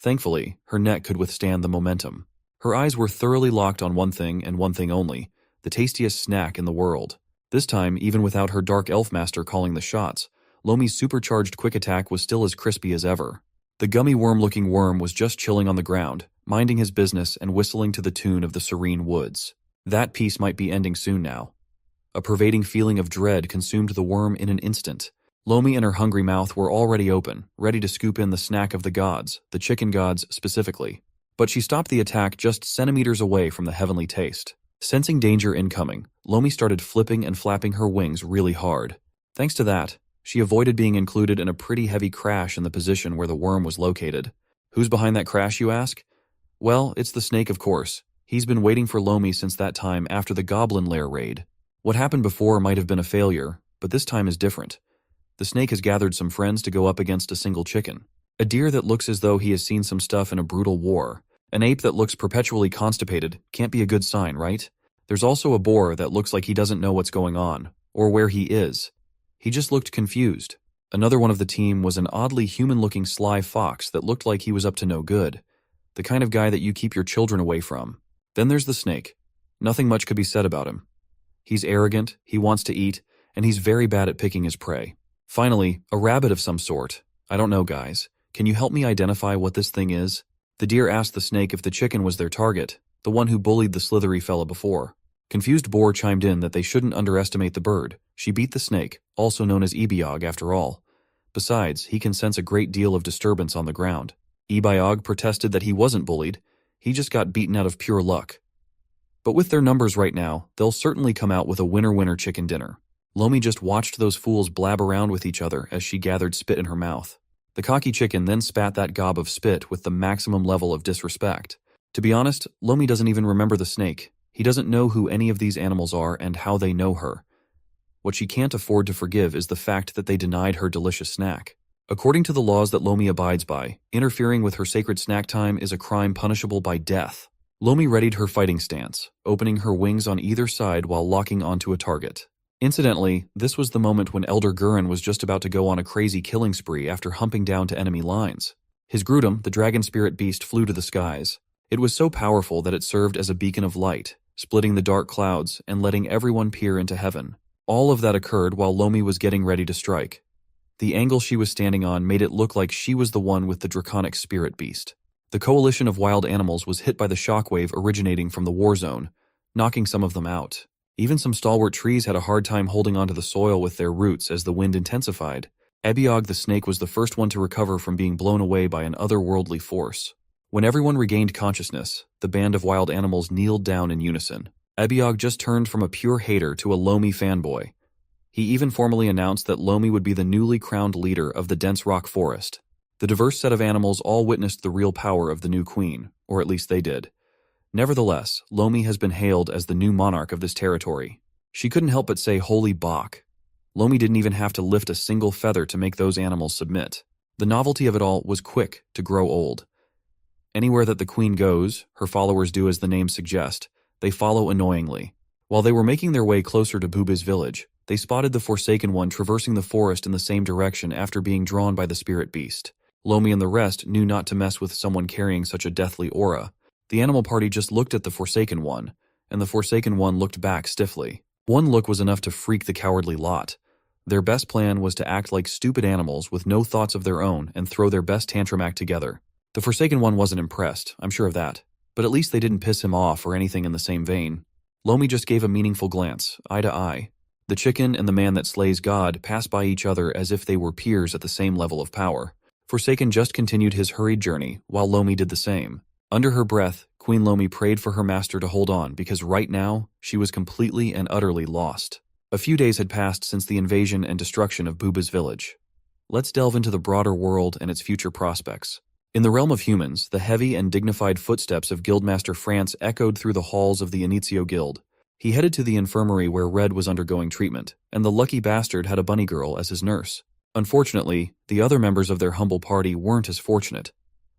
Thankfully, her neck could withstand the momentum. Her eyes were thoroughly locked on one thing and one thing only, the tastiest snack in the world. This time, even without her dark elf master calling the shots, Lomi's supercharged quick attack was still as crispy as ever. The gummy worm-looking worm was just chilling on the ground, minding his business and whistling to the tune of the serene woods. That piece might be ending soon now. A pervading feeling of dread consumed the worm in an instant. Lomi and her hungry mouth were already open, ready to scoop in the snack of the gods, the chicken gods specifically. But she stopped the attack just centimeters away from the heavenly taste. Sensing danger incoming, Lomi started flipping and flapping her wings really hard. Thanks to that, she avoided being included in a pretty heavy crash in the position where the worm was located. Who's behind that crash, you ask? Well, it's the snake, of course. He's been waiting for Lomi since that time after the goblin lair raid. What happened before might have been a failure, but this time is different. The snake has gathered some friends to go up against a single chicken. A deer that looks as though he has seen some stuff in a brutal war. An ape that looks perpetually constipated can't be a good sign, right? There's also a boar that looks like he doesn't know what's going on, or where he is. He just looked confused. Another one of the team was an oddly human-looking sly fox that looked like he was up to no good. The kind of guy that you keep your children away from. Then there's the snake. Nothing much could be said about him. He's arrogant, he wants to eat, and he's very bad at picking his prey. Finally, a rabbit of some sort. I don't know, guys. Can you help me identify what this thing is? The deer asked the snake if the chicken was their target, the one who bullied the slithery fella before. Confused boar chimed in that they shouldn't underestimate the bird. She beat the snake, also known as Ebiog after all. Besides, he can sense a great deal of disturbance on the ground. Ebiog protested that he wasn't bullied, he just got beaten out of pure luck. But with their numbers right now, they'll certainly come out with a winner-winner chicken dinner. Lomi just watched those fools blab around with each other as she gathered spit in her mouth. The cocky chicken then spat that gob of spit with the maximum level of disrespect. To be honest, Lomi doesn't even remember the snake. He doesn't know who any of these animals are and how they know her. What she can't afford to forgive is the fact that they denied her delicious snack. According to the laws that Lomi abides by, interfering with her sacred snack time is a crime punishable by death. Lomi readied her fighting stance, opening her wings on either side while locking onto a target. Incidentally, this was the moment when Elder Gurren was just about to go on a crazy killing spree after humping down to enemy lines. His Grudem, the dragon spirit beast, flew to the skies. It was so powerful that it served as a beacon of light, splitting the dark clouds and letting everyone peer into heaven. All of that occurred while Lomi was getting ready to strike. The angle she was standing on made it look like she was the one with the draconic spirit beast. The coalition of wild animals was hit by the shockwave originating from the war zone, knocking some of them out. Even some stalwart trees had a hard time holding onto the soil with their roots as the wind intensified. Ebiog the snake was the first one to recover from being blown away by an otherworldly force. When everyone regained consciousness, the band of wild animals kneeled down in unison. Ebiog just turned from a pure hater to a Lomi fanboy. He even formally announced that Lomi would be the newly crowned leader of the dense rock forest. The diverse set of animals all witnessed the real power of the new queen, or at least they did. Nevertheless, Lomi has been hailed as the new monarch of this territory. She couldn't help but say holy bok. Lomi didn't even have to lift a single feather to make those animals submit. The novelty of it all was quick to grow old. Anywhere that the queen goes, her followers do as the name suggests, they follow annoyingly. While they were making their way closer to Buba's village, they spotted the Forsaken One traversing the forest in the same direction after being drawn by the spirit beast. Lomi and the rest knew not to mess with someone carrying such a deathly aura. The animal party just looked at the Forsaken One, and the Forsaken One looked back stiffly. One look was enough to freak the cowardly lot. Their best plan was to act like stupid animals with no thoughts of their own and throw their best tantrum act together. The Forsaken One wasn't impressed, I'm sure of that, but at least they didn't piss him off or anything in the same vein. Lomi just gave a meaningful glance, eye to eye. The chicken and the man that slays God passed by each other as if they were peers at the same level of power. Forsaken just continued his hurried journey, while Lomi did the same. Under her breath, Queen Lomi prayed for her master to hold on because right now, she was completely and utterly lost. A few days had passed since the invasion and destruction of Buba's village. Let's delve into the broader world and its future prospects. In the realm of humans, the heavy and dignified footsteps of Guildmaster France echoed through the halls of the Initio Guild. He headed to the infirmary where Red was undergoing treatment, and the lucky bastard had a bunny girl as his nurse. Unfortunately, the other members of their humble party weren't as fortunate,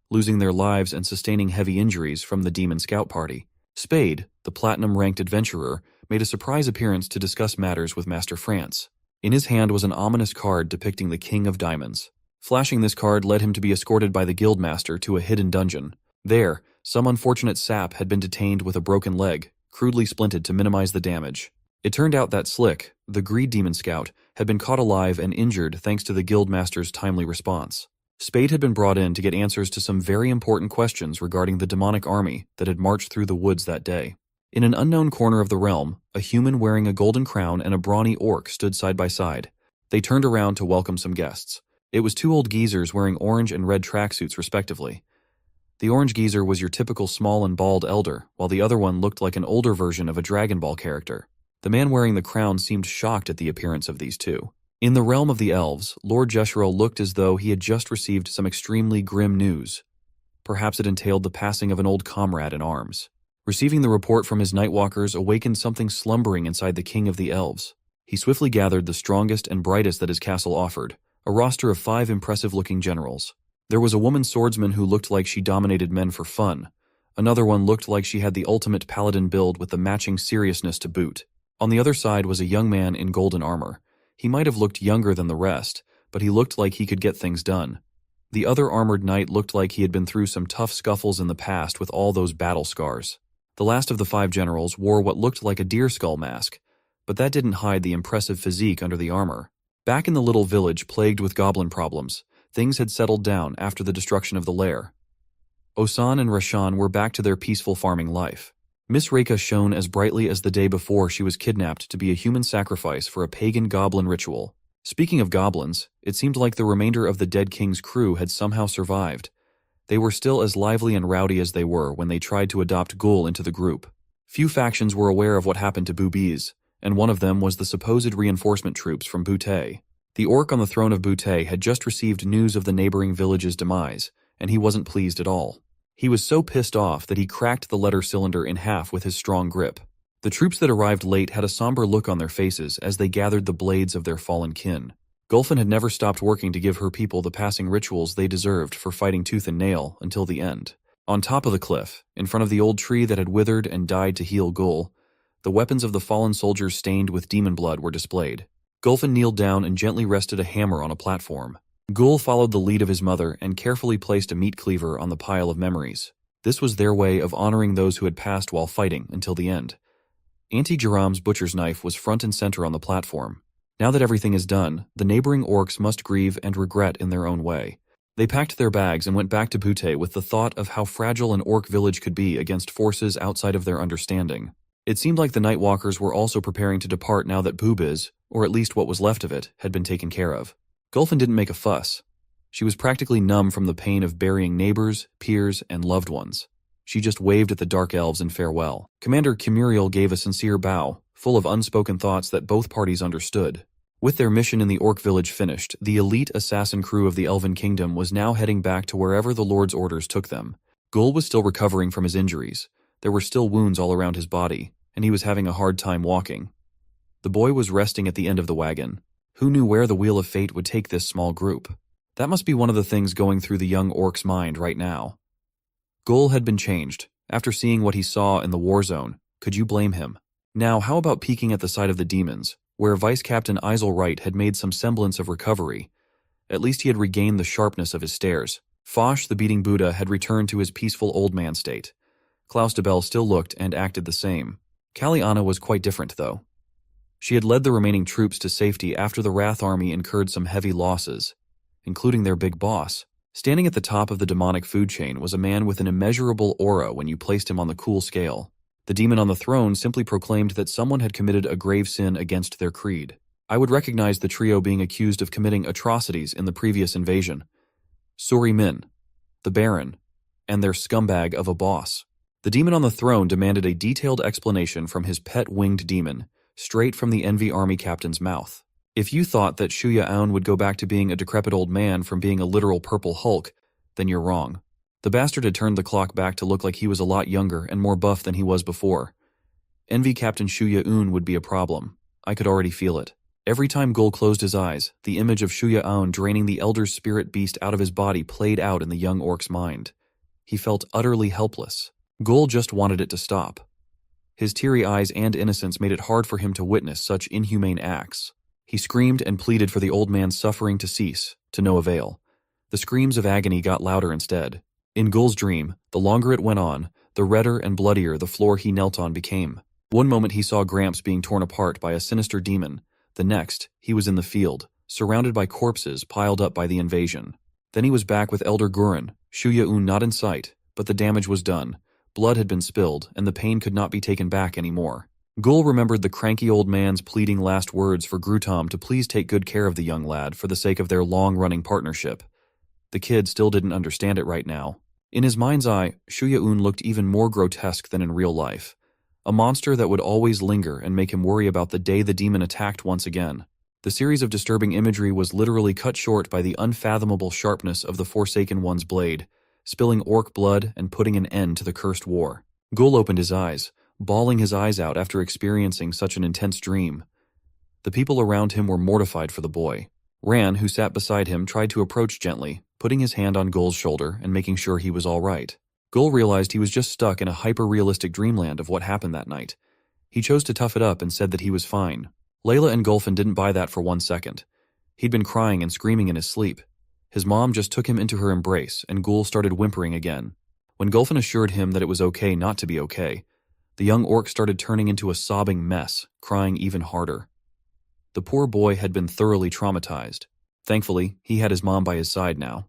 losing their lives and sustaining heavy injuries from the Demon Scout Party. Spade, the platinum-ranked adventurer, made a surprise appearance to discuss matters with Master France. In his hand was an ominous card depicting the King of Diamonds. Flashing this card led him to be escorted by the guildmaster to a hidden dungeon. There, some unfortunate sap had been detained with a broken leg, crudely splinted to minimize the damage. It turned out that Slick, the greed demon scout, had been caught alive and injured thanks to the guildmaster's timely response. Spade had been brought in to get answers to some very important questions regarding the demonic army that had marched through the woods that day. In an unknown corner of the realm, a human wearing a golden crown and a brawny orc stood side by side. They turned around to welcome some guests. It was two old geezers wearing orange and red tracksuits respectively. The orange geezer was your typical small and bald elder, while the other one looked like an older version of a Dragon Ball character. The man wearing the crown seemed shocked at the appearance of these two. In the realm of the elves, Lord Jesherel looked as though he had just received some extremely grim news. Perhaps it entailed the passing of an old comrade in arms. Receiving the report from his Nightwalkers awakened something slumbering inside the king of the elves. He swiftly gathered the strongest and brightest that his castle offered, a roster of 5 impressive-looking generals. There was a woman swordsman who looked like she dominated men for fun. Another one looked like she had the ultimate paladin build with the matching seriousness to boot. On the other side was a young man in golden armor. He might have looked younger than the rest, but he looked like he could get things done. The other armored knight looked like he had been through some tough scuffles in the past with all those battle scars. The last of the 5 generals wore what looked like a deer skull mask, but that didn't hide the impressive physique under the armor. Back in the little village plagued with goblin problems, things had settled down after the destruction of the lair. Osan and Rashan were back to their peaceful farming life. Miss Reika shone as brightly as the day before she was kidnapped to be a human sacrifice for a pagan goblin ritual. Speaking of goblins, it seemed like the remainder of the dead king's crew had somehow survived. They were still as lively and rowdy as they were when they tried to adopt Ghoul into the group. Few factions were aware of what happened to Boobies, and one of them was the supposed reinforcement troops from Butte. The orc on the throne of Butte had just received news of the neighboring village's demise, and he wasn't pleased at all. He was so pissed off that he cracked the letter cylinder in half with his strong grip. The troops that arrived late had a somber look on their faces as they gathered the blades of their fallen kin. Gulfin had never stopped working to give her people the passing rituals they deserved for fighting tooth and nail until the end. On top of the cliff, in front of the old tree that had withered and died to heal Gul, the weapons of the fallen soldiers stained with demon blood were displayed. Gulfin kneeled down and gently rested a hammer on a platform. Gul followed the lead of his mother and carefully placed a meat cleaver on the pile of memories. This was their way of honoring those who had passed while fighting until the end. Auntie Jeram's butcher's knife was front and center on the platform. Now that everything is done, the neighboring orcs must grieve and regret in their own way. They packed their bags and went back to Butte with the thought of how fragile an orc village could be against forces outside of their understanding. It seemed like the Nightwalkers were also preparing to depart now that Boobiz, or at least what was left of it, had been taken care of. Gulfin didn't make a fuss. She was practically numb from the pain of burying neighbors, peers, and loved ones. She just waved at the Dark Elves in farewell. Commander Kimuriel gave a sincere bow, full of unspoken thoughts that both parties understood. With their mission in the Orc village finished, the elite assassin crew of the Elven Kingdom was now heading back to wherever the Lord's orders took them. Gul was still recovering from his injuries. There were still wounds all around his body, and he was having a hard time walking. The boy was resting at the end of the wagon. Who knew where the Wheel of Fate would take this small group? That must be one of the things going through the young orc's mind right now. Gul had been changed. After seeing what he saw in the war zone, could you blame him? Now, how about peeking at the side of the demons, where Vice Captain Isel Wright had made some semblance of recovery? At least he had regained the sharpness of his stares. Foch, the beating Buddha, had returned to his peaceful old man state. Klaus de Bell still looked and acted the same. Kaliana was quite different, though. She had led the remaining troops to safety after the Wrath army incurred some heavy losses, including their big boss. Standing at the top of the demonic food chain was a man with an immeasurable aura when you placed him on the cool scale. The demon on the throne simply proclaimed that someone had committed a grave sin against their creed. I would recognize the trio being accused of committing atrocities in the previous invasion. Suri Min, the Baron, and their scumbag of a boss. The demon on the throne demanded a detailed explanation from his pet winged demon, straight from the Envy Army captain's mouth. If you thought that Shuya Aoun would go back to being a decrepit old man from being a literal purple Hulk, then you're wrong. The bastard had turned the clock back to look like he was a lot younger and more buff than he was before. Envy Captain Shuya Aoun would be a problem. I could already feel it. Every time Gul closed his eyes, the image of Shuya Aoun draining the Elder's spirit beast out of his body played out in the young orc's mind. He felt utterly helpless. Gul just wanted it to stop. His teary eyes and innocence made it hard for him to witness such inhumane acts. He screamed and pleaded for the old man's suffering to cease, to no avail. The screams of agony got louder instead. In Gul's dream, the longer it went on, the redder and bloodier the floor he knelt on became. One moment he saw Gramps being torn apart by a sinister demon. The next, he was in the field, surrounded by corpses piled up by the invasion. Then he was back with Elder Gurren, Shuya-un not in sight, but the damage was done. Blood had been spilled, and the pain could not be taken back anymore. Gul remembered the cranky old man's pleading last words for Grutom to please take good care of the young lad for the sake of their long-running partnership. The kid still didn't understand it right now. In his mind's eye, Shuya-un looked even more grotesque than in real life. A monster that would always linger and make him worry about the day the demon attacked once again. The series of disturbing imagery was literally cut short by the unfathomable sharpness of the Forsaken One's blade, spilling orc blood and putting an end to the cursed war. Gul opened his eyes, bawling his eyes out after experiencing such an intense dream. The people around him were mortified for the boy. Ran, who sat beside him, tried to approach gently, putting his hand on Gul's shoulder and making sure he was all right. Gul realized he was just stuck in a hyper-realistic dreamland of what happened that night. He chose to tough it up and said that he was fine. Layla and Gulfin didn't buy that for 1 second. He'd been crying and screaming in his sleep. His mom just took him into her embrace, and Gul started whimpering again. When Gulfin assured him that it was okay not to be okay, the young orc started turning into a sobbing mess, crying even harder. The poor boy had been thoroughly traumatized. Thankfully, he had his mom by his side now.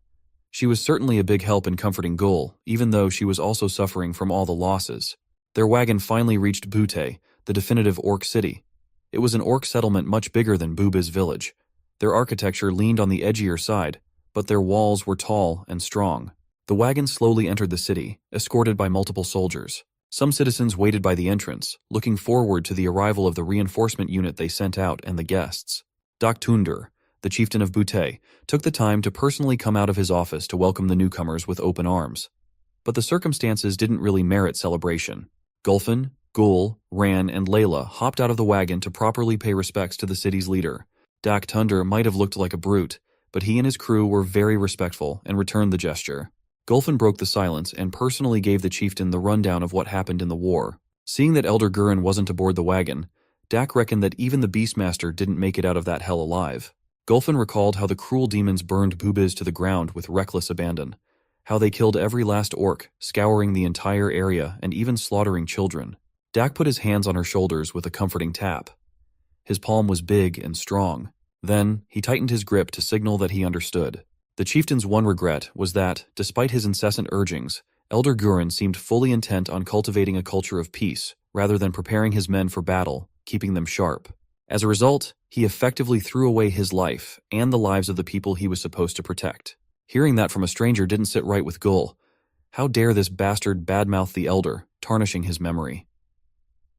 She was certainly a big help in comforting Gul, even though she was also suffering from all the losses. Their wagon finally reached Butte, the definitive orc city. It was an orc settlement much bigger than Buba's village. Their architecture leaned on the edgier side, but their walls were tall and strong. The wagon slowly entered the city, escorted by multiple soldiers. Some citizens waited by the entrance, looking forward to the arrival of the reinforcement unit they sent out and the guests. Dak Tunder, the chieftain of Butte, took the time to personally come out of his office to welcome the newcomers with open arms. But the circumstances didn't really merit celebration. Gulfin, Gul, Ran, and Layla hopped out of the wagon to properly pay respects to the city's leader. Dak Tunder might have looked like a brute, but he and his crew were very respectful and returned the gesture. Gulfin broke the silence and personally gave the chieftain the rundown of what happened in the war. Seeing that Elder Gurren wasn't aboard the wagon, Dak reckoned that even the Beastmaster didn't make it out of that hell alive. Gulfin recalled how the cruel demons burned Bubiz to the ground with reckless abandon, how they killed every last orc, scouring the entire area and even slaughtering children. Dak put his hands on her shoulders with a comforting tap. His palm was big and strong. Then, he tightened his grip to signal that he understood. The chieftain's one regret was that, despite his incessant urgings, Elder Gurren seemed fully intent on cultivating a culture of peace, rather than preparing his men for battle, keeping them sharp. As a result, he effectively threw away his life and the lives of the people he was supposed to protect. Hearing that from a stranger didn't sit right with Gul. How dare this bastard badmouth the elder, tarnishing his memory?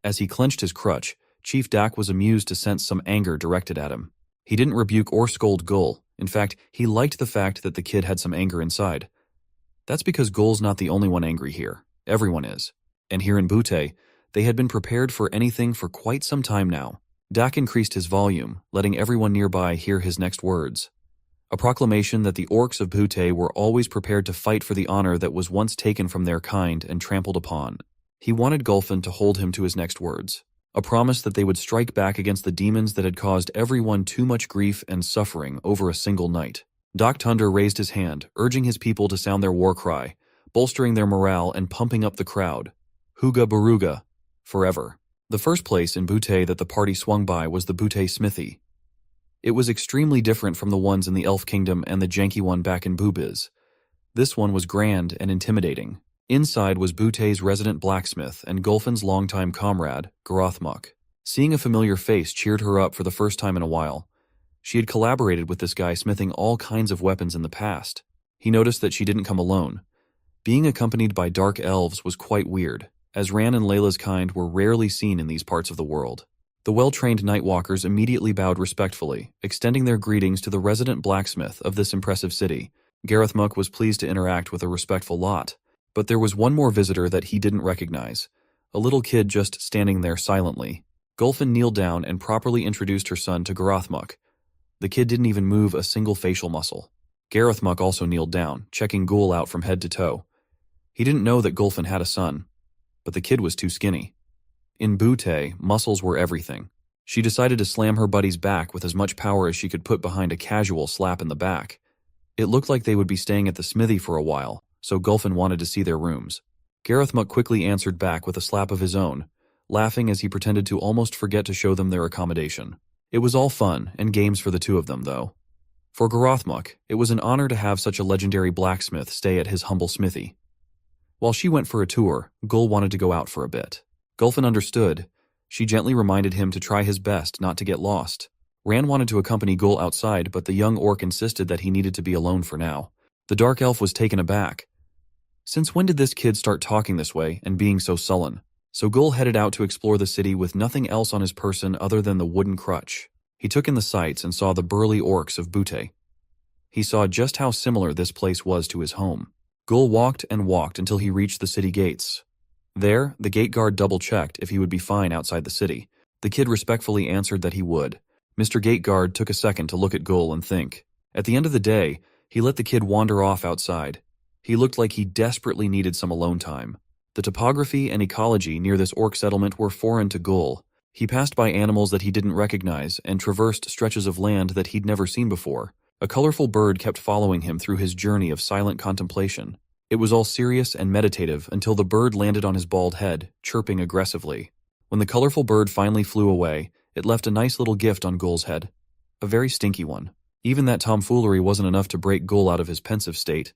As he clenched his crutch, Chief Dak was amused to sense some anger directed at him. He didn't rebuke or scold Gul. In fact, he liked the fact that the kid had some anger inside. That's because Gul's not the only one angry here. Everyone is. And here in Butte, they had been prepared for anything for quite some time now. Dak increased his volume, letting everyone nearby hear his next words. A proclamation that the orcs of Butte were always prepared to fight for the honor that was once taken from their kind and trampled upon. He wanted Gulfin to hold him to his next words. A promise that they would strike back against the demons that had caused everyone too much grief and suffering over a single night. Dak Tunder raised his hand, urging his people to sound their war cry, bolstering their morale and pumping up the crowd. Huga Baruga, forever. The first place in Butte that the party swung by was the Butte Smithy. It was extremely different from the ones in the Elf Kingdom and the janky one back in Bubiz. This one was grand and intimidating. Inside was Butte's resident blacksmith and Gulfin's longtime comrade, Garathmuk. Seeing a familiar face cheered her up for the first time in a while. She had collaborated with this guy smithing all kinds of weapons in the past. He noticed that she didn't come alone. Being accompanied by dark elves was quite weird, as Ran and Layla's kind were rarely seen in these parts of the world. The well-trained Nightwalkers immediately bowed respectfully, extending their greetings to the resident blacksmith of this impressive city. Garathmuk was pleased to interact with a respectful lot. But there was one more visitor that he didn't recognize, a little kid just standing there silently. Gulfin kneeled down and properly introduced her son to Garathmuk. The kid didn't even move a single facial muscle. Garathmuk also kneeled down, checking Gul out from head to toe. He didn't know that Gulfin had a son, but the kid was too skinny. In Butte, muscles were everything. She decided to slam her buddy's back with as much power as she could put behind a casual slap in the back. It looked like they would be staying at the smithy for a while, so Gulfin wanted to see their rooms. Gareth Muck quickly answered back with a slap of his own, laughing as he pretended to almost forget to show them their accommodation. It was all fun and games for the two of them, though. For Gorothmuck, it was an honor to have such a legendary blacksmith stay at his humble smithy. While she went for a tour, Gul wanted to go out for a bit. Gulfin understood. She gently reminded him to try his best not to get lost. Ran wanted to accompany Gul outside, but the young orc insisted that he needed to be alone for now. The dark elf was taken aback. Since when did this kid start talking this way and being so sullen? So Gul headed out to explore the city with nothing else on his person other than the wooden crutch. He took in the sights and saw the burly orcs of Butte. He saw just how similar this place was to his home. Gul walked and walked until he reached the city gates. There, the gate guard double-checked if he would be fine outside the city. The kid respectfully answered that he would. Mr. Gate Guard took a second to look at Gul and think. At the end of the day, he let the kid wander off outside. He looked like he desperately needed some alone time. The topography and ecology near this orc settlement were foreign to Gul. He passed by animals that he didn't recognize and traversed stretches of land that he'd never seen before. A colorful bird kept following him through his journey of silent contemplation. It was all serious and meditative until the bird landed on his bald head, chirping aggressively. When the colorful bird finally flew away, it left a nice little gift on Gul's head. A very stinky one. Even that tomfoolery wasn't enough to break Gul out of his pensive state.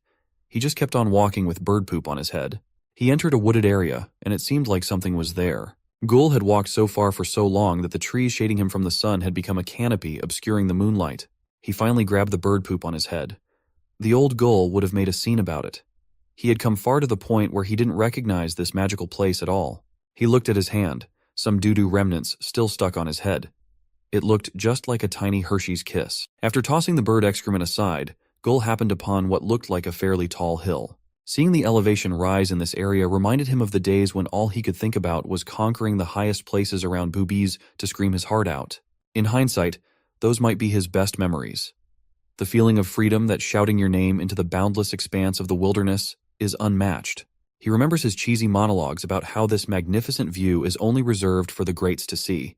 He just kept on walking with bird poop on his head. He entered a wooded area, and it seemed like something was there. Gul had walked so far for so long that the trees shading him from the sun had become a canopy obscuring the moonlight. He finally grabbed the bird poop on his head. The old Gul would have made a scene about it. He had come far to the point where he didn't recognize this magical place at all. He looked at his hand, some doo-doo remnants still stuck on his head. It looked just like a tiny Hershey's kiss. After tossing the bird excrement aside, Gul happened upon what looked like a fairly tall hill. Seeing the elevation rise in this area reminded him of the days when all he could think about was conquering the highest places around boobies to scream his heart out. In hindsight, those might be his best memories. The feeling of freedom that shouting your name into the boundless expanse of the wilderness is unmatched. He remembers his cheesy monologues about how this magnificent view is only reserved for the greats to see,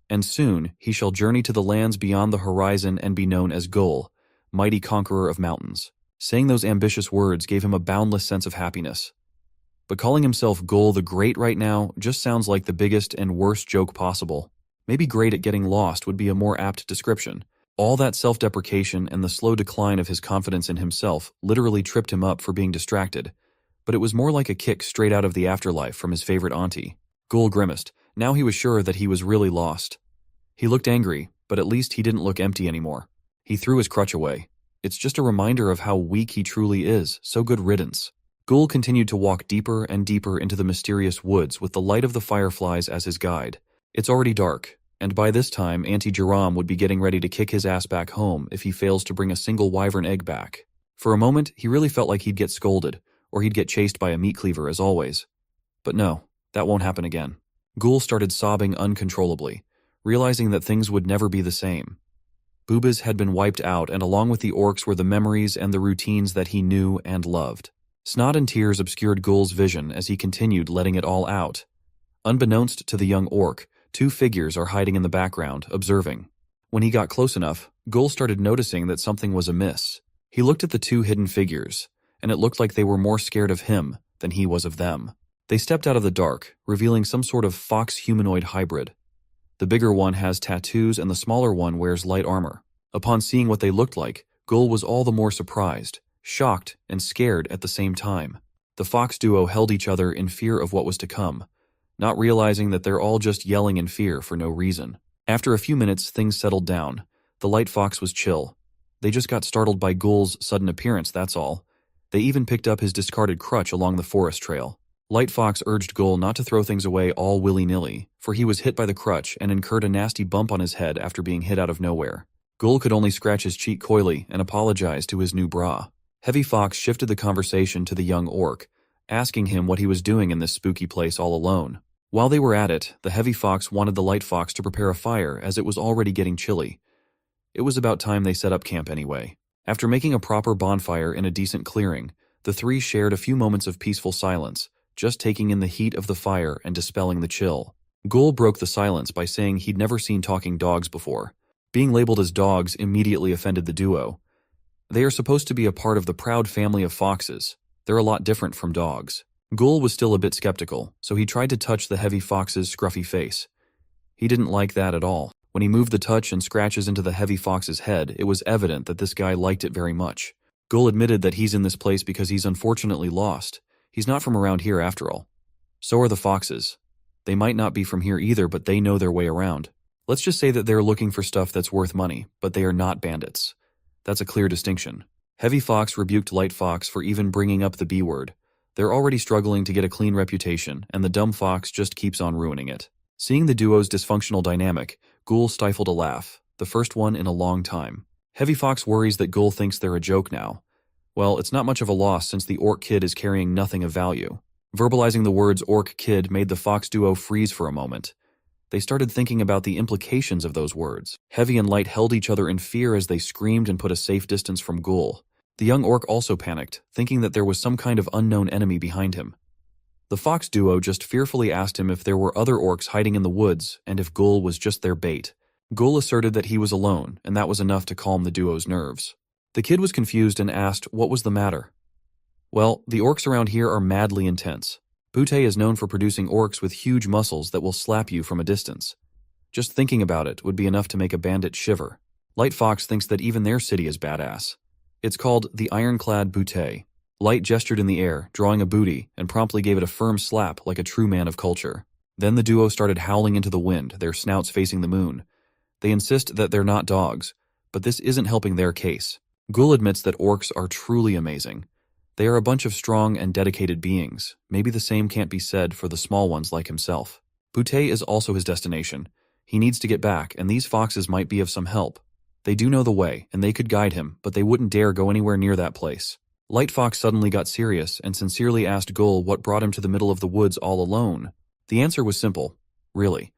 and soon he shall journey to the lands beyond the horizon and be known as Gul, mighty conqueror of mountains. Saying those ambitious words gave him a boundless sense of happiness. But calling himself Gul the Great right now just sounds like the biggest and worst joke possible. Maybe great at getting lost would be a more apt description. All that self-deprecation and the slow decline of his confidence in himself literally tripped him up for being distracted. But it was more like a kick straight out of the afterlife from his favorite auntie. Gul grimaced. Now he was sure that he was really lost. He looked angry, but at least he didn't look empty anymore. He threw his crutch away. It's just a reminder of how weak he truly is, so good riddance. Gul continued to walk deeper and deeper into the mysterious woods with the light of the fireflies as his guide. It's already dark, and by this time Auntie Jerome would be getting ready to kick his ass back home if he fails to bring a single wyvern egg back. For a moment, he really felt like he'd get scolded, or he'd get chased by a meat cleaver as always. But no, that won't happen again. Gul started sobbing uncontrollably, realizing that things would never be the same. Boobas had been wiped out, and along with the orcs were the memories and the routines that he knew and loved. Snot and tears obscured Gul's vision as he continued letting it all out. Unbeknownst to the young orc, two figures are hiding in the background, observing. When he got close enough, Gul started noticing that something was amiss. He looked at the two hidden figures, and it looked like they were more scared of him than he was of them. They stepped out of the dark, revealing some sort of fox-humanoid hybrid. The bigger one has tattoos and the smaller one wears light armor. Upon seeing what they looked like, Gul was all the more surprised, shocked, and scared at the same time. The fox duo held each other in fear of what was to come, not realizing that they're all just yelling in fear for no reason. After a few minutes, things settled down. The light fox was chill. They just got startled by Gul's sudden appearance, that's all. They even picked up his discarded crutch along the forest trail. Light Fox urged Gul not to throw things away all willy-nilly, for he was hit by the crutch and incurred a nasty bump on his head after being hit out of nowhere. Gul could only scratch his cheek coyly and apologize to his new bra. Heavy Fox shifted the conversation to the young orc, asking him what he was doing in this spooky place all alone. While they were at it, the Heavy Fox wanted the Light Fox to prepare a fire as it was already getting chilly. It was about time they set up camp anyway. After making a proper bonfire in a decent clearing, the three shared a few moments of peaceful silence, just taking in the heat of the fire and dispelling the chill. Ghoul broke the silence by saying he'd never seen talking dogs before. Being labeled as dogs immediately offended the duo. They are supposed to be a part of the proud family of foxes. They're a lot different from dogs. Ghoul was still a bit skeptical, so he tried to touch the heavy fox's scruffy face. He didn't like that at all. When he moved the touch and scratches into the heavy fox's head, it was evident that this guy liked it very much. Ghoul admitted that he's in this place because he's unfortunately lost. He's not from around here after all. So are the foxes. They might not be from here either, but they know their way around. Let's just say that they're looking for stuff that's worth money, but they are not bandits. That's a clear distinction. Heavy Fox rebuked Light Fox for even bringing up the B word. They're already struggling to get a clean reputation, and the dumb fox just keeps on ruining it. Seeing the duo's dysfunctional dynamic, Ghoul stifled a laugh, the first one in a long time. Heavy Fox worries that Ghoul thinks they're a joke now. Well, it's not much of a loss since the Orc Kid is carrying nothing of value. Verbalizing the words Orc Kid made the Fox duo freeze for a moment. They started thinking about the implications of those words. Heavy and Light held each other in fear as they screamed and put a safe distance from Ghoul. The young Orc also panicked, thinking that there was some kind of unknown enemy behind him. The Fox duo just fearfully asked him if there were other orcs hiding in the woods and if Ghoul was just their bait. Ghoul asserted that he was alone, and that was enough to calm the duo's nerves. The kid was confused and asked what was the matter. Well, the orcs around here are madly intense. Butte is known for producing orcs with huge muscles that will slap you from a distance. Just thinking about it would be enough to make a bandit shiver. Light Fox thinks that even their city is badass. It's called the Ironclad Butte. Light gestured in the air, drawing a booty, and promptly gave it a firm slap like a true man of culture. Then the duo started howling into the wind, their snouts facing the moon. They insist that they're not dogs, but this isn't helping their case. Ghoul admits that orcs are truly amazing. They are a bunch of strong and dedicated beings. Maybe the same can't be said for the small ones like himself. Butte is also his destination. He needs to get back, and these foxes might be of some help. They do know the way, and they could guide him, but they wouldn't dare go anywhere near that place. Light Fox suddenly got serious and sincerely asked Ghoul what brought him to the middle of the woods all alone. The answer was simple. Really.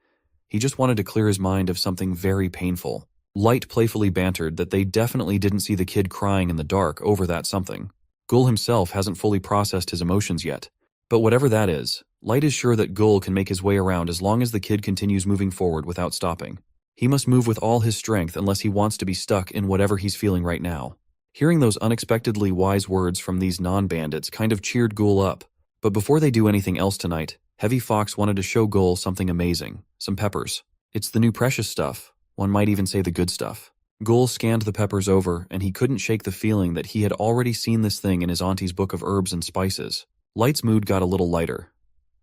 He just wanted to clear his mind of something very painful. Light playfully bantered that they definitely didn't see the kid crying in the dark over that something. Ghoul himself hasn't fully processed his emotions yet. But whatever that is, Light is sure that Ghoul can make his way around as long as the kid continues moving forward without stopping. He must move with all his strength unless he wants to be stuck in whatever he's feeling right now. Hearing those unexpectedly wise words from these non-bandits kind of cheered Ghoul up. But before they do anything else tonight, Heavy Fox wanted to show Ghoul something amazing, some peppers. It's the new precious stuff, one might even say the good stuff. Ghoul scanned the peppers over, and he couldn't shake the feeling that he had already seen this thing in his auntie's book of herbs and spices. Light's mood got a little lighter.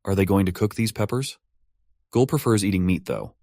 Are they going to cook these peppers? Ghoul prefers eating meat, though.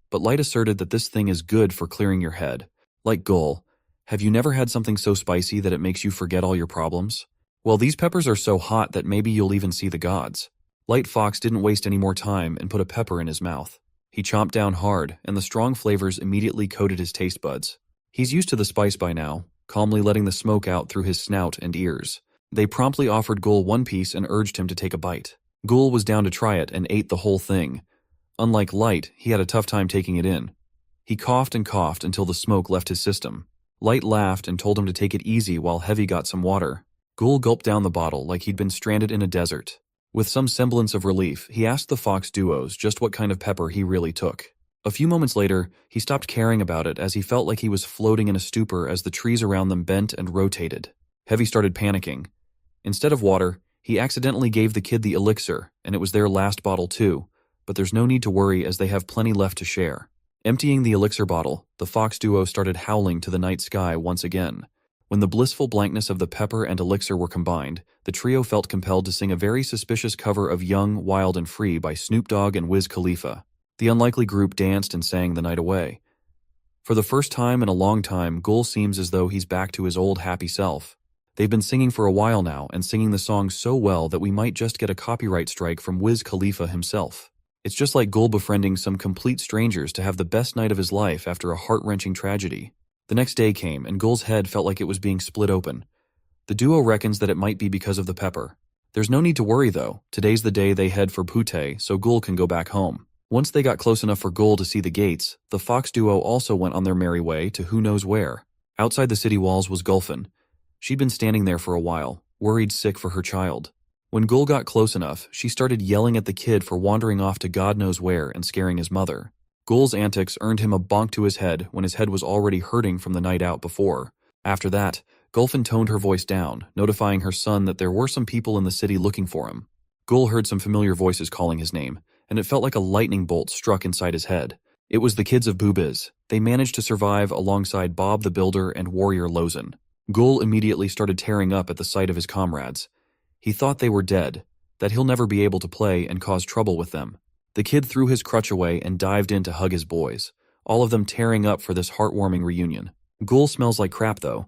But Light asserted that this thing is good for clearing your head. Like Ghoul, have you never had something so spicy that it makes you forget all your problems? Well, these peppers are so hot that maybe you'll even see the gods. Light Fox didn't waste any more time and put a pepper in his mouth. He chomped down hard, and the strong flavors immediately coated his taste buds. He's used to the spice by now, calmly letting the smoke out through his snout and ears. They promptly offered Ghoul one piece and urged him to take a bite. Ghoul was down to try it and ate the whole thing. Unlike Light, he had a tough time taking it in. He coughed and coughed until the smoke left his system. Light laughed and told him to take it easy while Heavy got some water. Ghoul gulped down the bottle like he'd been stranded in a desert. With some semblance of relief, he asked the Fox duos just what kind of pepper he really took. A few moments later, he stopped caring about it as he felt like he was floating in a stupor as the trees around them bent and rotated. Heavy started panicking. Instead of water, he accidentally gave the kid the elixir, and it was their last bottle too, but there's no need to worry as they have plenty left to share. Emptying the elixir bottle, the Fox duo started howling to the night sky once again. When the blissful blankness of the pepper and elixir were combined, the trio felt compelled to sing a very suspicious cover of Young, Wild and Free by Snoop Dogg and Wiz Khalifa. The unlikely group danced and sang the night away. For the first time in a long time, Ghoul seems as though he's back to his old happy self. They've been singing for a while now and singing the song so well that we might just get a copyright strike from Wiz Khalifa himself. It's just like Ghoul befriending some complete strangers to have the best night of his life after a heart-wrenching tragedy. The next day came, and Ghoul's head felt like it was being split open. The duo reckons that it might be because of the pepper. There's no need to worry, though. Today's the day they head for Butte, so Ghoul can go back home. Once they got close enough for Ghoul to see the gates, the Fox duo also went on their merry way to who knows where. Outside the city walls was Gulfin. She'd been standing there for a while, worried sick for her child. When Gul got close enough, she started yelling at the kid for wandering off to God knows where and scaring his mother. Gul's antics earned him a bonk to his head when his head was already hurting from the night out before. After that, Gulfin toned her voice down, notifying her son that there were some people in the city looking for him. Gul heard some familiar voices calling his name, and it felt like a lightning bolt struck inside his head. It was the kids of Boobiz. They managed to survive alongside Bob the Builder and Warrior Lozen. Gul immediately started tearing up at the sight of his comrades. He thought they were dead, that he'll never be able to play and cause trouble with them. The kid threw his crutch away and dived in to hug his boys, all of them tearing up for this heartwarming reunion. Gul smells like crap though.